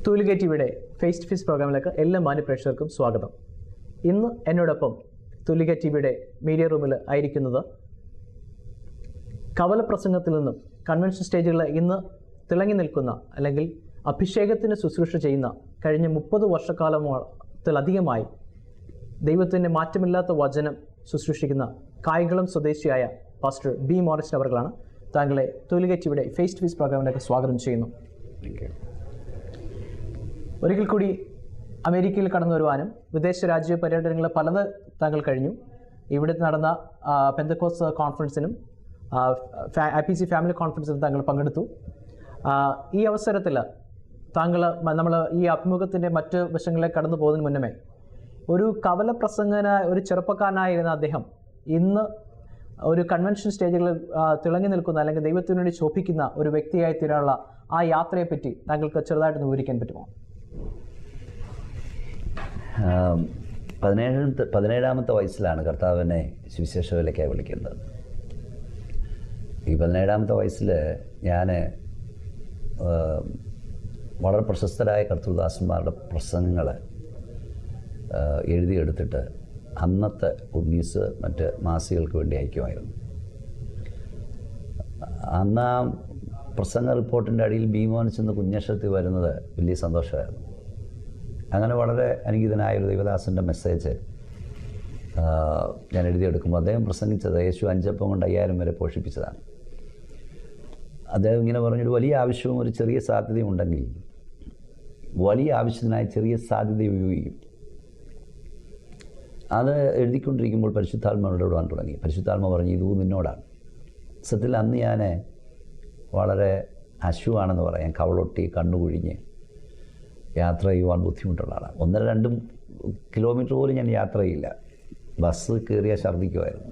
തൂലിക ടിവിയുടെ face to face പ്രോഗ്രാമിലേക്ക് എല്ലാ മാന്യപ്രേക്ഷകർക്കും സ്വാഗതം. ഇന്ന് എന്നോടൊപ്പം തൂലിക ടിവിയുടെ മീഡിയ റൂമിൽ ആയിരിക്കുന്നത് കവല പ്രസംഗത്തിൽ നിന്നും കൺവെൻഷൻ സ്റ്റേജുകളിൽ ഇന്ന് തിളങ്ങി നിൽക്കുന്ന അല്ലെങ്കിൽ അഭിഷേകത്തിന് ശുശ്രൂഷ ചെയ്യുന്ന കഴിഞ്ഞ 30 വർഷക്കാലത്തിലധികമായി ദൈവത്തിൻ്റെ മാറ്റമില്ലാത്ത വചനം ശുശ്രൂഷിക്കുന്ന കായംകുളം സ്വദേശിയായ പാസ്റ്റർ ബി മോറിസൺ അവർകളാണ്. താങ്കളെ തൂലിക ടിവിയുടെ ഫേസ് ടു ഫേസ് പ്രോഗ്രാമിലേക്ക് സ്വാഗതം ചെയ്യുന്നു. ഒരിക്കൽ കൂടി അമേരിക്കയിൽ കടന്നു വരുവാനും വിദേശ രാജ്യ പര്യടനങ്ങൾ പലത് താങ്കൾ കഴിഞ്ഞു. ഇവിടെ നടന്ന പെന്തക്കോസ് കോൺഫറൻസിനും IPC ഫാമിലി കോൺഫറൻസിനും താങ്കൾ പങ്കെടുത്തു. ഈ അവസരത്തിൽ താങ്കൾ നമ്മൾ ഈ അഭിമുഖത്തിൻ്റെ മറ്റ് വശങ്ങളിലേക്ക് കടന്നു പോകുന്നതിന് മുന്നമേ ഒരു കവല പ്രസംഗനായ ഒരു ചെറുപ്പക്കാരനായിരുന്ന അദ്ദേഹം ഇന്ന് ഒരു കൺവെൻഷൻ സ്റ്റേജുകളിൽ തിളങ്ങി നിൽക്കുന്ന അല്ലെങ്കിൽ ദൈവത്തിനു വേണ്ടി ശോഭിക്കുന്ന ഒരു വ്യക്തിയായി തീരാനുള്ള ആ യാത്രയെപ്പറ്റി താങ്കൾക്ക് ചെറുതായിട്ട് വിവരിക്കാൻ പറ്റുമോ? 17ാമത്തെ വയസ്സിലാണ് കർത്താവിനെ സുവിശേഷ വേലയ്ക്കായി വിളിക്കുന്നത്. ഈ 17ാമത്തെ വയസ്സിൽ ഞാൻ വളരെ പ്രശസ്തരായ കർത്തൃദാസന്മാരുടെ പ്രസംഗങ്ങൾ എഴുതിയെടുത്തിട്ട് അന്നത്തെ ഉന്നീസ് മറ്റ് മാസികൾക്ക് വേണ്ടി അയക്കുമായിരുന്നു. അന്ന് ആ പ്രസംഗ റിപ്പോർട്ടിൻ്റെ അടിയിൽ ബി മോറിസൺ എന്ന കുഞ്ഞക്ഷരത്തിൽ വരുന്നത് വലിയ സന്തോഷമായിരുന്നു. അങ്ങനെ വളരെ അനുഗീതനായൊരു ദൈവദാസൻ്റെ മെസ്സേജ് ഞാൻ എഴുതിയെടുക്കുമ്പോൾ അദ്ദേഹം പ്രസംഗിച്ചത് യേശു 5 അപ്പം കൊണ്ട് 5000 വരെ പോഷിപ്പിച്ചതാണ്. അദ്ദേഹം ഇങ്ങനെ പറഞ്ഞൊരു വലിയ ആവശ്യവും ഒരു ചെറിയ സാധ്യതയും ഉണ്ടെങ്കിൽ വലിയ ആവശ്യത്തിനായി ചെറിയ സാധ്യത ഉപയോഗിക്കും. അത് എഴുതിക്കൊണ്ടിരിക്കുമ്പോൾ പരിശുദ്ധാത്മാവിനോട് വിടാൻ തുടങ്ങി. പരിശുദ്ധാത്മ പറഞ്ഞു, ഇത് നിന്നോടാണ്. സത്യത്തിൽ അന്ന് ഞാൻ വളരെ അശുവാണെന്ന് പറയാം. കവളൊട്ടി കണ്ണുകുഴിഞ്ഞ് യാത്ര ചെയ്യുവാൻ ബുദ്ധിമുട്ടുള്ള ആളാണ്. 1-2 കിലോമീറ്റർ പോലും ഞാൻ യാത്ര ചെയ്യില്ല. ബസ് കയറിയാൽ ഛർദ്ദിക്കുമായിരുന്നു.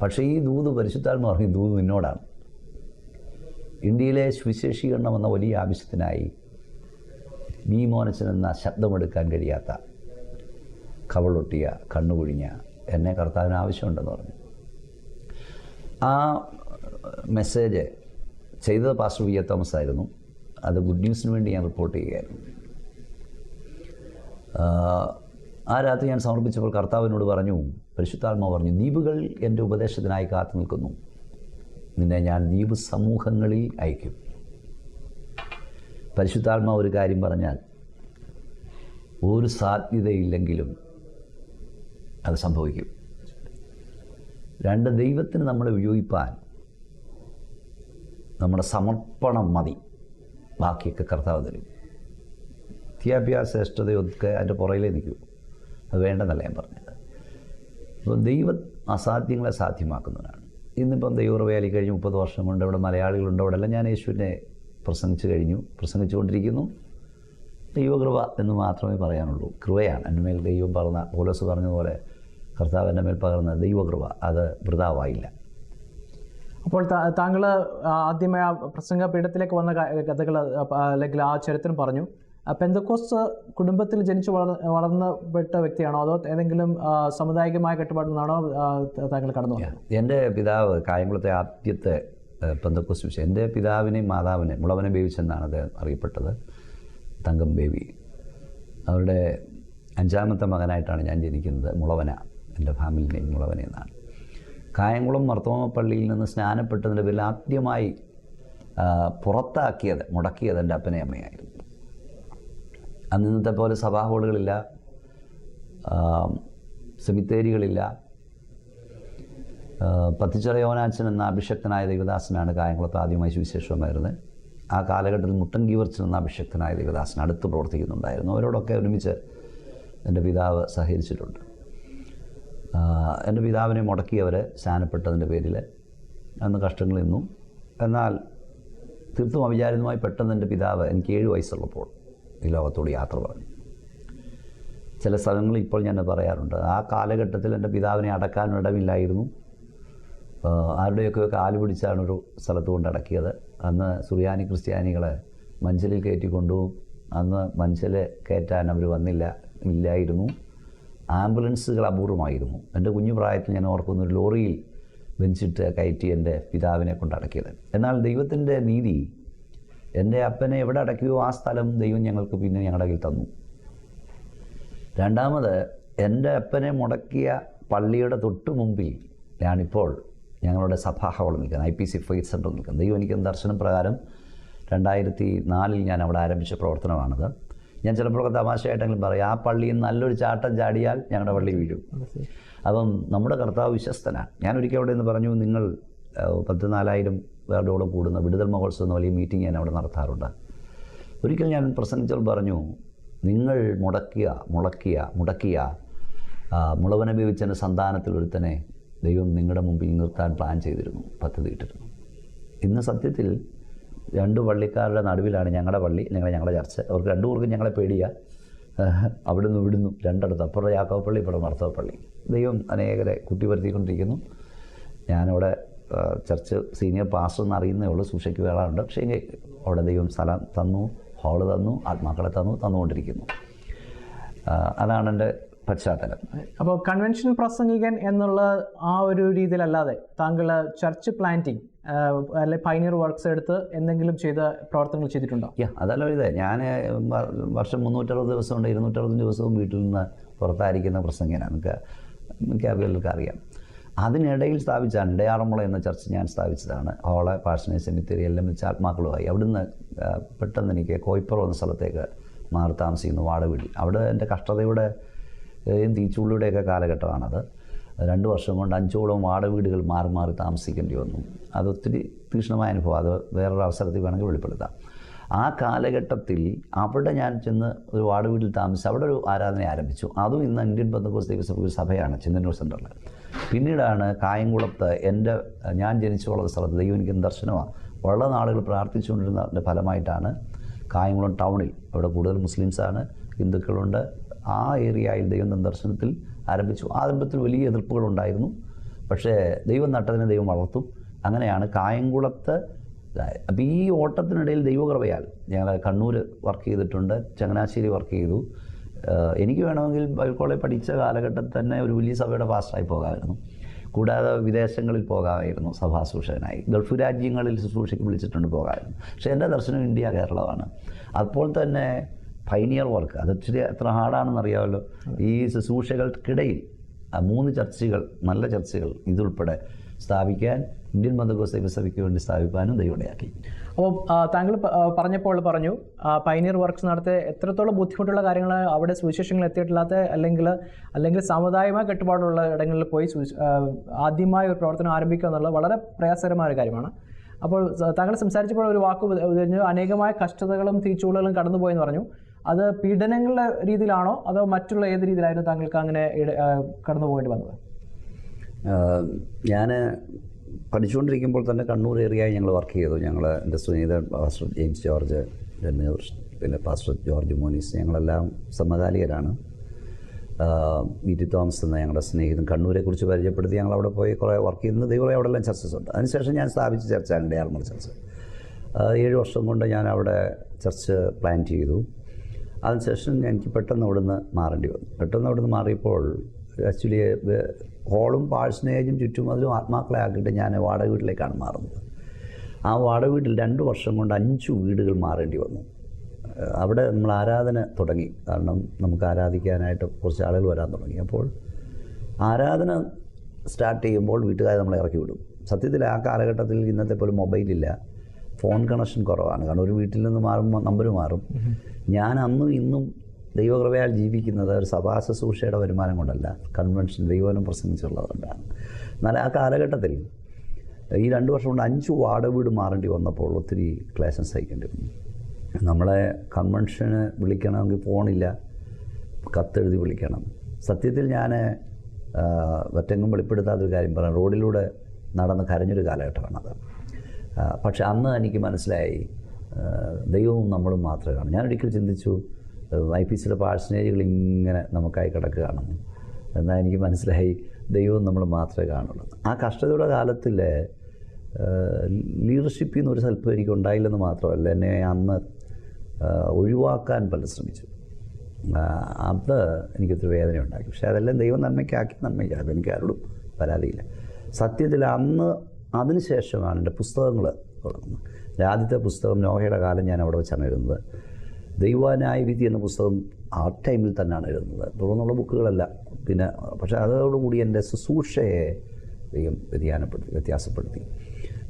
പക്ഷേ ഈ ദൂത് പരിശുദ്ധാത്മ പറഞ്ഞു, ദൂത് നിന്നോടാണ്. ഇന്ത്യയിലെ സുവിശേഷീകരണം എന്ന വലിയ ആവശ്യത്തിനായി ബി മോറിസൺ എന്ന ശബ്ദമെടുക്കാൻ കഴിയാത്ത കവളൊട്ടിയ കണ്ണുകുഴിഞ്ഞ എന്നെ കർത്താവിന് ആവശ്യമുണ്ടെന്ന് പറഞ്ഞു. ആ മെസ്സേജ് ചെയ്തത് പാസ്റ്റർ വി എ തോമസ് ആയിരുന്നു. അത് ഗുഡ് ന്യൂസിന് വേണ്ടി ഞാൻ റിപ്പോർട്ട് ചെയ്യുകയായിരുന്നു. ആ രാത്രി ഞാൻ സമർപ്പിച്ചപ്പോൾ കർത്താവിനോട് പറഞ്ഞു, പരിശുദ്ധാത്മാവ് പറഞ്ഞു, ദ്വീപുകൾ എൻ്റെ ഉപദേശത്തിനായി കാത്തു നിൽക്കുന്നു. നിന്നെ ഞാൻ ദ്വീപ് സമൂഹങ്ങളിൽ അയക്കും. പരിശുദ്ധാത്മാവ് ഒരു കാര്യം പറഞ്ഞാൽ ഒരു സാധ്യതയില്ലെങ്കിലും അത് സംഭവിക്കും. 2, ദൈവത്തിന് നമ്മളെ ഉപയോഗിപ്പാൻ നമ്മുടെ സമർപ്പണം മതി, ബാക്കിയൊക്കെ കർത്താവ് തരും. വിദ്യാഭ്യാസ ശ്രേഷ്ഠതയൊക്കെ അതിൻ്റെ പുറകിലേ നിൽക്കൂ. അത് വേണ്ടെന്നല്ല ഞാൻ പറഞ്ഞത്. അപ്പോൾ ദൈവം അസാധ്യങ്ങളെ സാധ്യമാക്കുന്നവരാണ്. ഇന്നിപ്പം ദൈവകൃപയാൽ കഴിഞ്ഞ് 30 വർഷം കൊണ്ട് ഇവിടെ മലയാളികളുണ്ട്. അവിടെ എല്ലാം ഞാൻ യേശുവിനെ പ്രസംഗിച്ചുകൊണ്ടിരിക്കുന്നു. ദൈവകൃപ എന്ന് മാത്രമേ പറയാനുള്ളൂ. കൃപയാണ് എൻ്റെ മേൽ ദൈവം പകർന്ന, പൗലോസ് പറഞ്ഞതുപോലെ കർത്താവ് എൻ്റെ മേൽ പകർന്ന ദൈവകൃപ അത് വൃഥാവായില്ല. അപ്പോൾ താങ്കൾ ആദ്യമേ ആ പ്രസംഗ പീഠത്തിലേക്ക് വന്ന കഥകൾ അല്ലെങ്കിൽ ആ ചരിത്രം പറഞ്ഞു. പെന്തക്കോസ്ത് കുടുംബത്തിൽ ജനിച്ച് വളർന്നപ്പെട്ട വ്യക്തിയാണോ, അതോ ഏതെങ്കിലും സാമുദായികമായ കെട്ടുപാടിൽ നിന്നാണോ താങ്കൾ കടന്നു വന്നത്? എൻ്റെ പിതാവ് കായംകുളത്തെ ആദ്യത്തെ പെന്തക്കോസ്ത് വിഷയം. എൻ്റെ പിതാവിനെയും മാതാവിനെ മുളവനെ ബേബിച്ചെന്നാണ് അത് അറിയപ്പെട്ടത്, തങ്കം ബേബി. അവരുടെ 5ാമത്തെ മകനായിട്ടാണ് ഞാൻ ജനിക്കുന്നത്. മുളവന, എൻ്റെ ഫാമിലി നെയിം മുളവന എന്നാണ്. കായംകുളം മർത്തോമ പള്ളിയിൽ നിന്ന് സ്നാനപ്പെട്ടതിൻ്റെ പേരിൽ ആദ്യമായി മുടക്കിയത് എൻ്റെ അപ്പനെയും അമ്മയായിരുന്നു. അന്നത്തെ പോലെ സഭാ ഹാളുകളില്ല, സെമിത്തേരികളില്ല. പത്തിച്ചിറ യോനാച്ചൻ എന്ന അഭിഷക്തനായ ദൈവദാസനാണ് കായംകുളത്ത് ആദ്യമായി സുവിശേഷമായിരുന്നത്. ആ കാലഘട്ടത്തിൽ മുട്ടൻ ഗീവർച്ചൻ എന്ന അഭിഷക്തനായ ദൈവദാസൻ അടുത്ത് പ്രവർത്തിക്കുന്നുണ്ടായിരുന്നു. അവരോടൊക്കെ ഒരുമിച്ച് എൻ്റെ പിതാവ് സഹകരിച്ചിട്ടുണ്ട്. എൻ്റെ പിതാവിനെ മുടക്കിയവർ സ്നാനപ്പെട്ടതിൻ്റെ പേരിൽ അന്ന് കഷ്ടങ്ങൾ നിന്നു. എന്നാൽ തീർത്തും അവിചാരിതമായി പെട്ടെന്ന് എൻ്റെ പിതാവ് എനിക്ക് 7 വയസ്സുള്ളപ്പോൾ ഈ ലോകത്തോട് യാത്ര പറഞ്ഞു. ചില സ്ഥലങ്ങളിൽ ഇപ്പോൾ ഞാൻ പറയാറുണ്ട്, ആ കാലഘട്ടത്തിൽ എൻ്റെ പിതാവിനെ അടക്കാൻ ഇടമില്ലായിരുന്നു. ആരുടെയൊക്കെ കാല് പിടിച്ചാണ് ഒരു സ്ഥലത്ത് കൊണ്ട് അടക്കിയത്. അന്ന് സുറിയാനി ക്രിസ്ത്യാനികളെ മഞ്ചലിൽ കയറ്റിക്കൊണ്ടുപോകും. അന്ന് മഞ്ചൽ കയറ്റാൻ അവർ ഇല്ലായിരുന്നു. ആംബുലൻസുകൾ അപൂർവമായിരുന്നു. എൻ്റെ കുഞ്ഞു പ്രായത്തിൽ ഞാൻ ഓർക്കുന്ന ഒരു ലോറിയിൽ ബെഞ്ചിട്ട് കയറ്റി എൻ്റെ പിതാവിനെ കൊണ്ടടക്കിയത്. എന്നാൽ ദൈവത്തിൻ്റെ നീതി എൻ്റെ അപ്പനെ എവിടെ അടയ്ക്കുകയോ ആ സ്ഥലം ദൈവം ഞങ്ങൾക്ക് പിന്നെ ഞങ്ങളുടെ കയ്യിൽ തന്നു. രണ്ടാമത്, എൻ്റെ അപ്പനെ മുടക്കിയ പള്ളിയുടെ തൊട്ട് മുമ്പിൽ ഞാനിപ്പോൾ ഞങ്ങളുടെ സഭാ ഹാൾ നിൽക്കുന്നത്, IPC ഫെയ്ത്ത് സെൻ്റർ നിൽക്കുന്നത്. ദൈവം എനിക്ക് ദർശനം പ്രകാരം 2004 ഞാൻ അവിടെ ആരംഭിച്ച പ്രവർത്തനമാണത്. ഞാൻ ചിലപ്പോഴൊക്കെ തമാശയായിട്ടെങ്കിലും പറയും, ആ പള്ളിയിൽ നല്ലൊരു ചാട്ടം ചാടിയാൽ ഞങ്ങളുടെ പള്ളി വീഴും. അപ്പം നമ്മുടെ കർത്താവ് വിശ്വസ്തനാണ്. ഞാനൊരിക്കൽ അവിടെ നിന്ന് പറഞ്ഞു, നിങ്ങൾ 14,000 പേരോട് കൂടുന്ന വിടുതൽ മഹോത്സവം എന്ന വലിയ മീറ്റിംഗ് ഞാൻ അവിടെ നടത്താറുണ്ട്. ഒരിക്കൽ ഞാൻ പ്രസംഗിച്ചപ്പോൾ പറഞ്ഞു, നിങ്ങൾ മുടക്കിയ മുളവൻ ഉപയോഗിച്ചതിൻ്റെ സന്താനത്തിൽ ഒരുത്തനെ ദൈവം നിങ്ങളുടെ മുമ്പിൽ നിർത്താൻ പ്ലാൻ ചെയ്തിരുന്നു, പദ്ധതി ഇട്ടിരുന്നു. ഇന്ന് സത്യത്തിൽ 2 പള്ളിക്കാരുടെ നടുവിലാണ് ഞങ്ങളുടെ പള്ളി, ഞങ്ങളുടെ ചർച്ച. അവർക്ക് 2 പേർക്കും ഞങ്ങളെ പേടിയാണ്. അവിടെ നിന്ന് ഇവിടുന്നു 2 അടുത്ത്, അപ്പുറം യാക്കോബ് പള്ളി, ഇപ്പുറം മർത്തോവ പള്ളി. ദൈവം അനേകരെ കുട്ടിവരുത്തിക്കൊണ്ടിരിക്കുന്നു. ഞാനവിടെ ചർച്ച് സീനിയർ പാസ്റ്റർ എന്ന് അറിയുന്നേ ഉള്ളൂ, സൂക്ഷയ്ക്ക് വേളാറുണ്ട്. പക്ഷേ അവിടെ ദൈവം സ്ഥലം തന്നു, ഹാള് തന്നു, ആത്മാക്കളെ തന്നുകൊണ്ടിരിക്കുന്നു. അതാണ് എൻ്റെ പശ്ചാത്തലം. അപ്പോൾ കൺവെൻഷൻ പ്രസംഗികൻ എന്നുള്ള ആ ഒരു രീതിയിലല്ലാതെ താങ്കൾ ചർച്ച് പ്ലാന്റിങ് അല്ലെ പൈനിയർ വർക്ക്സ് എടുത്ത് എന്തെങ്കിലും ചെയ്ത പ്രവർത്തനങ്ങൾ ചെയ്തിട്ടുണ്ടോ? അതല്ല ഇതേ, ഞാൻ വർഷം 360 ദിവസമുണ്ട്, 260 ദിവസവും വീട്ടിൽ നിന്ന് പുറത്തായിരിക്കുന്ന പ്രസംഗനാണ്. എനിക്ക് അവർക്ക് അറിയാം. അതിനിടയിൽ സ്ഥാപിച്ചാണ് ഇടയാറന്മുള എന്ന ചർച്ച് ഞാൻ സ്ഥാപിച്ചതാണ്. ഹോള്, പാഴ്സണേജ് സെമിത്തേരി എല്ലാം വെച്ച് ആത്മാക്കളുമായി. അവിടുന്ന് പെട്ടെന്ന് എനിക്ക് കോയിപ്പുറം എന്ന സ്ഥലത്തേക്ക് മാറി താമസിക്കുന്നു, വാടകവീട്ടിൽ. അവിടെ എൻ്റെ കഷ്ടതയുടെ തീച്ചുള്ളിയുടെയൊക്കെ കാലഘട്ടമാണത്. 2 വർഷം കൊണ്ട് 5ഓളം വാടകവീടുകൾ മാറി താമസിക്കേണ്ടി വന്നു. അതൊത്തിരി തീക്ഷ്ണമായ അനുഭവം. അത് വേറൊരു അവസരത്തിൽ വേണമെങ്കിൽ വെളിപ്പെടുത്താം. ആ കാലഘട്ടത്തിൽ അവിടെ ഞാൻ ചെന്ന് ഒരു വാടകവീട്ടിൽ താമസിച്ച് അവിടെ ഒരു ആരാധന ആരംഭിച്ചു. അതും ഇന്ന് ഇന്ത്യൻ പെന്തക്കോസ്ത് ദൈവസഭ സഭയാണ്, ചെങ്ങന്നൂർ സെൻ്ററിൽ. പിന്നീടാണ് കായംകുളത്ത് ഞാൻ ജനിച്ചു വളർന്ന സ്ഥലത്ത് ദൈവം എനിക്ക് ദർശനമാണ്. വളരെ നാളുകൾ പ്രാർത്ഥിച്ചുകൊണ്ടിരുന്നതിൻ്റെ ഫലമായിട്ടാണ് കായംകുളം ടൗണിൽ, അവിടെ കൂടുതൽ മുസ്ലിംസാണ്, ഹിന്ദുക്കളുണ്ട്, ആ ഏരിയയിൽ ദൈവം ദർശനത്തിൽ ആരംഭിച്ചു. ആരംഭത്തിൽ വലിയ എതിർപ്പുകളുണ്ടായിരുന്നു. പക്ഷേ ദൈവം നട്ടതിനെ ദൈവം വളർത്തും. അങ്ങനെയാണ് കായംകുളത്ത്. അപ്പോൾ ഈ ഓട്ടത്തിനിടയിൽ ദൈവകൃപയാൽ ഞങ്ങൾ കണ്ണൂർ വർക്ക് ചെയ്തിട്ടുണ്ട്, ചങ്ങനാശ്ശേരി വർക്ക് ചെയ്തു. എനിക്ക് വേണമെങ്കിൽ ബൈബിൾ കോളേജ് പഠിച്ച കാലഘട്ടത്തിൽ തന്നെ ഒരു വലിയ സഭയുടെ പാസ്റ്ററായി പോകാമായിരുന്നു. കൂടാതെ വിദേശങ്ങളിൽ പോകാമായിരുന്നു സഭാശുശ്രൂഷകനായി. ഗൾഫ് രാജ്യങ്ങളിൽ ശുശ്രൂഷയ്ക്ക് വിളിച്ചിട്ടുണ്ട്, പോകാമായിരുന്നു. പക്ഷേ എൻ്റെ ദർശനം ഇന്ത്യ, കേരളമാണ്. അപ്പോൾ തന്നെ പൈനിയർ വർക്ക്, അതൊത്തിരി എത്ര ഹാർഡാണെന്നറിയാമല്ലോ. ഈ ശുശ്രൂഷകൾക്കിടയിൽ 3 ചർച്ചുകൾ, നല്ല ചർച്ചുകൾ ഇതുൾപ്പെടെ സ്ഥാപിക്കാൻ, ഇന്ത്യൻ പെന്തക്കോസ്ത് ദൈവസഭയ്ക്ക് വേണ്ടി സ്ഥാപിക്കാനും ദൈവമുണ്ടാക്കി. അപ്പോൾ താങ്കൾ പറഞ്ഞു പൈനിയർ വർക്ക്സ് നടത്തിയ എത്രത്തോളം ബുദ്ധിമുട്ടുള്ള കാര്യങ്ങൾ അവിടെ സുവിശേഷങ്ങൾ എത്തിയിട്ടില്ലാത്ത അല്ലെങ്കിൽ സാമുദായികമായ കെട്ടുപാടുള്ള ഇടങ്ങളിൽ പോയി ആദ്യമായി ഒരു പ്രവർത്തനം ആരംഭിക്കുക എന്നുള്ളത് വളരെ പ്രയാസകരമായ ഒരു കാര്യമാണ്. അപ്പോൾ താങ്കൾ സംസാരിച്ചപ്പോൾ ഒരു വാക്ക് പറഞ്ഞു, അനേകമായ കഷ്ടതകളും തീച്ചുളകളും കടന്നുപോയെന്ന് പറഞ്ഞു. അത് പീഡനങ്ങളുടെ രീതിയിലാണോ അതോ മറ്റുള്ള ഏത് രീതിയിലായിരുന്നു താങ്കൾക്ക് അങ്ങനെ കടന്നു പോകേണ്ടി വന്നത്? ഞാൻ പഠിച്ചുകൊണ്ടിരിക്കുമ്പോൾ തന്നെ കണ്ണൂർ ഏരിയയിൽ ഞങ്ങൾ വർക്ക് ചെയ്തു. എൻ്റെ സുനീതൻ, പാസ്റ്റർ ജെയിംസ് ജോർജ്, പിന്നെ പാസ്റ്റർ ജോർജ് മോനിസ്, ഞങ്ങളെല്ലാം സമകാലികരാണ്. BT തോമസ് എന്ന ഞങ്ങളുടെ സ്നേഹിതൻ കണ്ണൂരെക്കുറിച്ച് പരിചയപ്പെടുത്തി ഞങ്ങളവിടെ പോയി കുറേ വർക്ക് ചെയ്യുന്നത്. ദൈവം അവിടെ എല്ലാം ചർച്ചസ് ഉണ്ട്. അതിനുശേഷം ഞാൻ സ്ഥാപിച്ച ചർച്ചാണ് ഇടയാറന്മുള ചർച്ച്. 7 വർഷം കൊണ്ട് ഞാൻ അവിടെ ചർച്ച് പ്ലാൻ ചെയ്തു. അതിനുശേഷം എനിക്ക് പെട്ടെന്ന് അവിടുന്ന് മാറേണ്ടി വന്നു. പെട്ടെന്ന് അവിടുന്ന് മാറിയപ്പോൾ ആക്ച്വലി ഹോളും പാഴ്സനേജും ചുറ്റും അതിലും ആത്മാക്കളെ ആക്കിയിട്ട് ഞാൻ വാടക വീട്ടിലേക്കാണ് മാറുന്നത്. ആ വാടക വീട്ടിൽ 2 വർഷം കൊണ്ട് 5 വീടുകൾ മാറേണ്ടി വന്നു. അവിടെ നമ്മൾ ആരാധന തുടങ്ങി. കാരണം നമുക്ക് ആരാധിക്കാനായിട്ട് കുറച്ച് ആളുകൾ വരാൻ തുടങ്ങി. അപ്പോൾ ആരാധന സ്റ്റാർട്ട് ചെയ്യുമ്പോൾ വീട്ടുകാരെ നമ്മളെ ഇറക്കി വിടും. സത്യത്തിൽ ആ കാലഘട്ടത്തിൽ ഇന്നത്തെ പോലെ മൊബൈലില്ല, ഫോൺ കണക്ഷൻ കുറവാണ്. കാരണം ഒരു വീട്ടിൽ നിന്ന് മാറുമ്പോൾ നമ്പർ മാറും. ഞാൻ അന്നും ഇന്നും ദൈവകൃപയാൽ ജീവിക്കുന്നത് ഒരു സഭാ ശുശ്രൂഷയുടെ വരുമാനം കൊണ്ടല്ല, കൺവെൻഷൻ ദൈവനം പ്രസംഗിച്ചുള്ളതുകൊണ്ടാണ്. എന്നാൽ ആ കാലഘട്ടത്തിൽ ഈ 2 വർഷം കൊണ്ട് 5 വാടക വീട് മാറേണ്ടി വന്നപ്പോൾ ഒത്തിരി ക്ലേശം സഹിക്കേണ്ടി വന്നു. നമ്മളെ കൺവെൻഷന് വിളിക്കണമെങ്കിൽ ഫോണില്ല, കത്തെഴുതി വിളിക്കണം. സത്യത്തിൽ ഞാൻ ഒറ്റെങ്ങും വെളിപ്പെടുത്താത്തൊരു കാര്യം പറയാം, റോഡിലൂടെ നടന്ന് കരഞ്ഞൊരു കാലഘട്ടമാണത്. പക്ഷെ അന്ന് എനിക്ക് മനസ്സിലായി ദൈവവും നമ്മളും മാത്രമേ കാണൂ. ഞാനൊരിക്കൽ ചിന്തിച്ചു IPCയുടെ പാഴ്സനേജുകൾ ഇങ്ങനെ നമുക്കായി കിടക്കുകയാണെന്ന്. എന്നാൽ എനിക്ക് മനസ്സിലായി ദൈവവും നമ്മൾ മാത്രമേ കാണുള്ളൂ. ആ കഷ്ടതയുടെ കാലത്തിൽ ലീഡർഷിപ്പിൽ നിന്ന് ഒരു സ്വല്പം എനിക്ക് ഉണ്ടായില്ലെന്ന് മാത്രമല്ല, എന്നെ അന്ന് ഒഴിവാക്കാൻ പലരും ശ്രമിച്ചു. അത് എനിക്കൊത്തിരി വേദന ഉണ്ടാക്കി. പക്ഷേ അതെല്ലാം ദൈവം നന്മയ്ക്കാക്കി. എനിക്ക് ആരോടും പരാതിയില്ല. സത്യത്തിൽ അന്ന് അതിനുശേഷമാണ് എൻ്റെ പുസ്തകങ്ങൾ തുടങ്ങുന്നത്. ആദ്യത്തെ പുസ്തകം നോഹയുടെ കാലം ഞാൻ അവിടെ വെച്ചാണ് എഴുതുന്നത്. ദൈവന്യായ വിധി എന്ന പുസ്തകം ആ ടൈമിൽ തന്നെയാണ് എഴുതുന്നത്. തുടർന്നുള്ള ബുക്കുകളല്ല. പിന്നെ പക്ഷേ അതോടുകൂടി എൻ്റെ ശുശ്രൂഷയെ ദൈവം വ്യത്യാസപ്പെടുത്തി.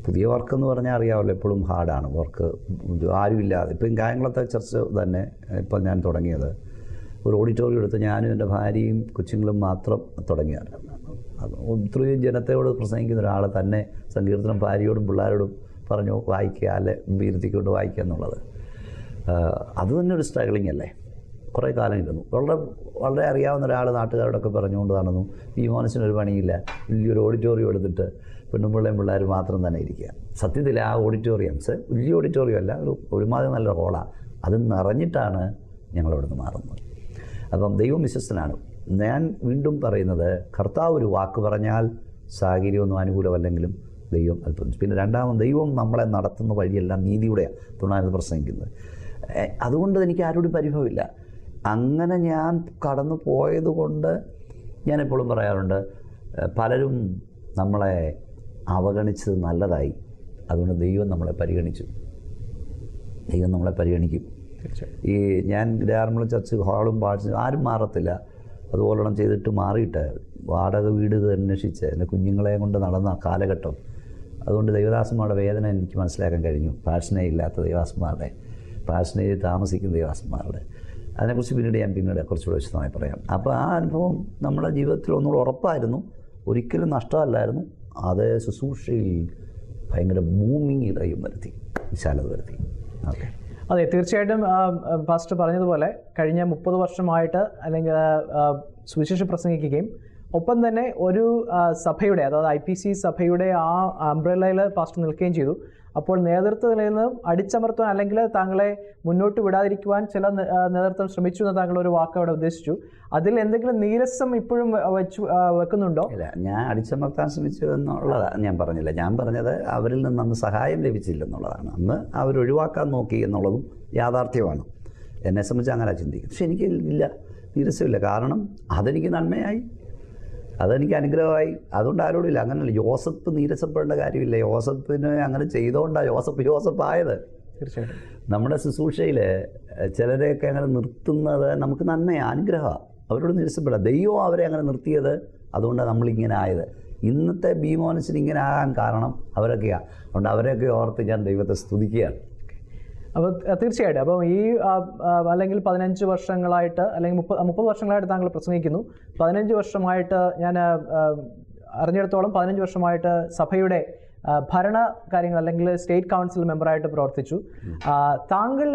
പുതിയ വർക്കെന്ന് പറഞ്ഞാൽ അറിയാമല്ലോ, എപ്പോഴും ഹാർഡാണ് വർക്ക്. ആരുമില്ലാതെ ഇപ്പം കായംകുളത്തെ ചർച്ച് തന്നെ ഇപ്പം ഞാൻ തുടങ്ങിയത് ഒരു ഓഡിറ്റോറിയം എടുത്ത് ഞാനും എൻ്റെ ഭാര്യയും കൊച്ചുങ്ങളും മാത്രം തുടങ്ങിയാണ്. അത് ഇത്രയും ജനത്തോട് പ്രസംഗിക്കുന്ന ഒരാൾ തന്നെ സങ്കീർത്തനം ഭാര്യയോടും പിള്ളേരോടും പറഞ്ഞു വായിക്കുക, അല്ലെ ഇരുത്തിക്കൊണ്ട് വായിക്കുക എന്നുള്ളത് അത് തന്നെ ഒരു സ്ട്രഗിളിങ് അല്ലേ. കുറേ കാലം ഇരുന്നു. വളരെ അറിയാവുന്ന ഒരാൾ നാട്ടുകാരോടൊക്കെ പറഞ്ഞുകൊണ്ട് നടന്നു, ഈ മോനസിനൊരു പണിയില്ല, വലിയൊരു ഓഡിറ്റോറിയം എടുത്തിട്ട് പെണ്ണും പിള്ളേർ മാത്രം തന്നെ ഇരിക്കുക. സത്യത്തിൽ ആ ഓഡിറ്റോറിയംസ് വലിയ ഓഡിറ്റോറിയം അല്ല, ഒരുമാതിരി നല്ല ഹോളാണ്. അത് നിറഞ്ഞിട്ടാണ് ഞങ്ങളവിടുന്ന് മാറുന്നത്. അപ്പം ദൈവം വിശ്വസ്തനാണ്. ഞാൻ വീണ്ടും പറയുന്നത്, കർത്താവ് ഒരു വാക്ക് പറഞ്ഞാൽ സാഹചര്യമൊന്നും അനുകൂലമല്ലെങ്കിലും ദൈവം അത്ഭുതം. പിന്നെ രണ്ടാമത്, ദൈവം നമ്മളെ നടത്തുന്ന വഴിയെല്ലാം നീതിയുടെയാണ് തുണായത് പ്രസംഗിക്കുന്നത്. അതുകൊണ്ട് എനിക്ക് ആരോടും പരിഭവമില്ല. അങ്ങനെ ഞാൻ കടന്നു പോയതുകൊണ്ട് ഞാൻ എപ്പോഴും പറയാറുണ്ട്, പലരും നമ്മളെ അവഗണിച്ചത് നല്ലതായി. അതുകൊണ്ട് ദൈവം നമ്മളെ പരിഗണിച്ചു. ദൈവം നമ്മളെ പരിഗണിക്കും. ഈ ഞാൻ ഗ്രാമീണ ചർച്ച് ഹാളും പാടിച്ച് ആരും മാറത്തില്ല. അതുപോലെ ചെയ്തിട്ട് മാറിയിട്ട് വാടക വീട് അന്വേഷിച്ച് എൻ്റെ കുഞ്ഞുങ്ങളെ കൊണ്ട് നടന്ന കാലഘട്ടം. അതുകൊണ്ട് ദൈവദാസന്മാരുടെ വേദന എനിക്ക് മനസ്സിലാക്കാൻ കഴിഞ്ഞു. പാഷനെ ഇല്ലാത്ത ദൈവദാസന്മാരുടെ, പാഷനയിൽ താമസിക്കുന്ന ദൈവദാസന്മാരുടെ, അതിനെക്കുറിച്ച് പിന്നീട് കുറച്ചുകൂടെ വിശദമായി പറയാം. അപ്പോൾ ആ അനുഭവം നമ്മുടെ ജീവിതത്തിൽ ഒന്നുകൂടെ ഉറപ്പായിരുന്നു. ഒരിക്കലും നഷ്ടമല്ലായിരുന്നു. അത് ശുശ്രൂഷയിൽ ഭയങ്കര ബൂമിങ് ദൈവം വരുത്തി, വിശാലത വരുത്തി. ഓക്കെ, അതെ, തീർച്ചയായിട്ടും പാസ്റ്റർ പറഞ്ഞതുപോലെ കഴിഞ്ഞ 30 വർഷമായിട്ട് അല്ലെങ്കിൽ സുവിശേഷം പ്രസംഗിക്കുകയും ഒപ്പം തന്നെ ഒരു സഭയുടെ, അതായത് IPC സഭയുടെ ആ അംബ്രല്ലയിൽ പാസ്റ്റർ നിൽക്കുകയും ചെയ്തു. അപ്പോൾ നേതൃത്വത്തിൽ നിന്ന് അടിച്ചമർത്തുവാൻ അല്ലെങ്കിൽ താങ്കളെ മുന്നോട്ട് വിടാതിരിക്കുവാൻ ചില നേതൃത്വം ശ്രമിച്ചു എന്ന് താങ്കൾ ഒരു വാക്ക് അവിടെ ഉദ്ദേശിച്ചു. അതിൽ എന്തെങ്കിലും നീരസം ഇപ്പോഴും വെക്കുന്നുണ്ടോ? ഇല്ല, ഞാൻ അടിച്ചമർത്താൻ ശ്രമിച്ചു എന്നുള്ളതാണ് ഞാൻ പറഞ്ഞില്ല. ഞാൻ പറഞ്ഞത് അവരിൽ നിന്ന് അന്ന് സഹായം ലഭിച്ചില്ലെന്നുള്ളതാണ്. അന്ന് അവരൊഴിവാക്കാൻ നോക്കി എന്നുള്ളതും യാഥാർത്ഥ്യമാണ്. എന്നെ സംബന്ധിച്ച് അങ്ങനെ ചിന്തിക്കും. പക്ഷെ എനിക്ക് ഇല്ല, നീരസമില്ല. കാരണം അതെനിക്ക് നന്മയായി, അതെനിക്ക് അനുഗ്രഹമായി. അതുകൊണ്ട് ആരോടും ഇല്ല. അങ്ങനെയല്ല, യോസഫ് നീരസപ്പെടേണ്ട കാര്യമില്ല. യോസഫിന് അങ്ങനെ ചെയ്തുകൊണ്ടാണ് യോസഫ് ആയത്. തീർച്ചയായിട്ടും നമ്മുടെ ശുശ്രൂഷയിൽ ചിലരെയൊക്കെ അങ്ങനെ നിർത്തുന്നത് നമുക്ക് നന്മയാണ്, അനുഗ്രഹമാണ്. അവരോട് നീരസപ്പെടാം. ദൈവം അവരെ അങ്ങനെ നിർത്തിയത്, അതുകൊണ്ടാണ് നമ്മളിങ്ങനെ ആയത്. ഇന്നത്തെ ബീമോനസിന് ഇങ്ങനെ ആകാൻ കാരണം അവരൊക്കെയാണ്. അതുകൊണ്ട് അവരെയൊക്കെ ഓർത്ത് ഞാൻ ദൈവത്തെ സ്തുതിക്കുകയാണ്. അപ്പോൾ തീർച്ചയായിട്ടും അപ്പം ഈ അല്ലെങ്കിൽ 15 വർഷങ്ങളായിട്ട് അല്ലെങ്കിൽ 30 വർഷങ്ങളായിട്ട് താങ്കൾ പ്രസംഗിക്കുന്നു. 15 വർഷമായിട്ട് ഞാൻ അറിഞ്ഞിടത്തോളം 15 വർഷമായിട്ട് സഭയുടെ ഭരണ കാര്യങ്ങൾ അല്ലെങ്കിൽ സ്റ്റേറ്റ് കൗൺസിൽ മെമ്പറായിട്ട് പ്രവർത്തിച്ചു. താങ്കൾ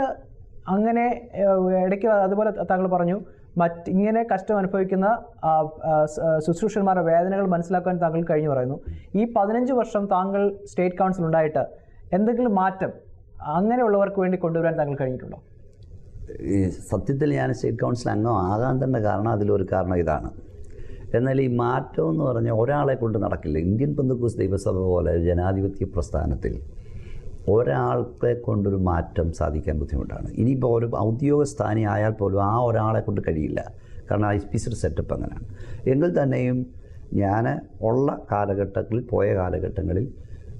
അങ്ങനെ ഇടയ്ക്ക് അതുപോലെ താങ്കൾ പറഞ്ഞു ഇങ്ങനെ കഷ്ടം അനുഭവിക്കുന്ന ശുശ്രൂഷന്മാരുടെ വേദനകൾ മനസ്സിലാക്കാൻ താങ്കൾ കഴിഞ്ഞു പറയുന്നു. ഈ 15 വർഷം താങ്കൾ സ്റ്റേറ്റ് കൗൺസിൽ ഉണ്ടായിട്ട് എന്തെങ്കിലും മാറ്റം അങ്ങനെയുള്ളവർക്ക് വേണ്ടി കൊണ്ടുവരാൻ താങ്കൾ കഴിഞ്ഞിട്ടുണ്ടോ? ഈ സത്യത്തിൽ ഞാൻ സ്റ്റേറ്റ് കൗൺസിൽ അംഗം ആകാൻ തന്നെ കാരണം, അതിലൊരു കാരണം ഇതാണ്. എന്നാൽ ഈ മാറ്റം എന്ന് പറഞ്ഞാൽ ഒരാളെ കൊണ്ട് നടക്കില്ല. ഇന്ത്യൻ പെന്തക്കോസ്ത് ദൈവസഭ പോലെ ജനാധിപത്യ പ്രസ്ഥാനത്തിൽ ഒരാളെ കൊണ്ടൊരു മാറ്റം സാധിക്കാൻ ബുദ്ധിമുട്ടാണ്. ഇനിയിപ്പോൾ ഒരു ഔദ്യോഗിക സ്ഥാനി ആയാൽ പോലും ആ ഒരാളെ കൊണ്ട് കഴിയില്ല. കാരണം IPC സെറ്റപ്പ് അങ്ങനെയാണ്. എങ്കിൽ തന്നെയും ഞാൻ ഉള്ള കാലഘട്ടങ്ങളിൽ, പോയ കാലഘട്ടങ്ങളിൽ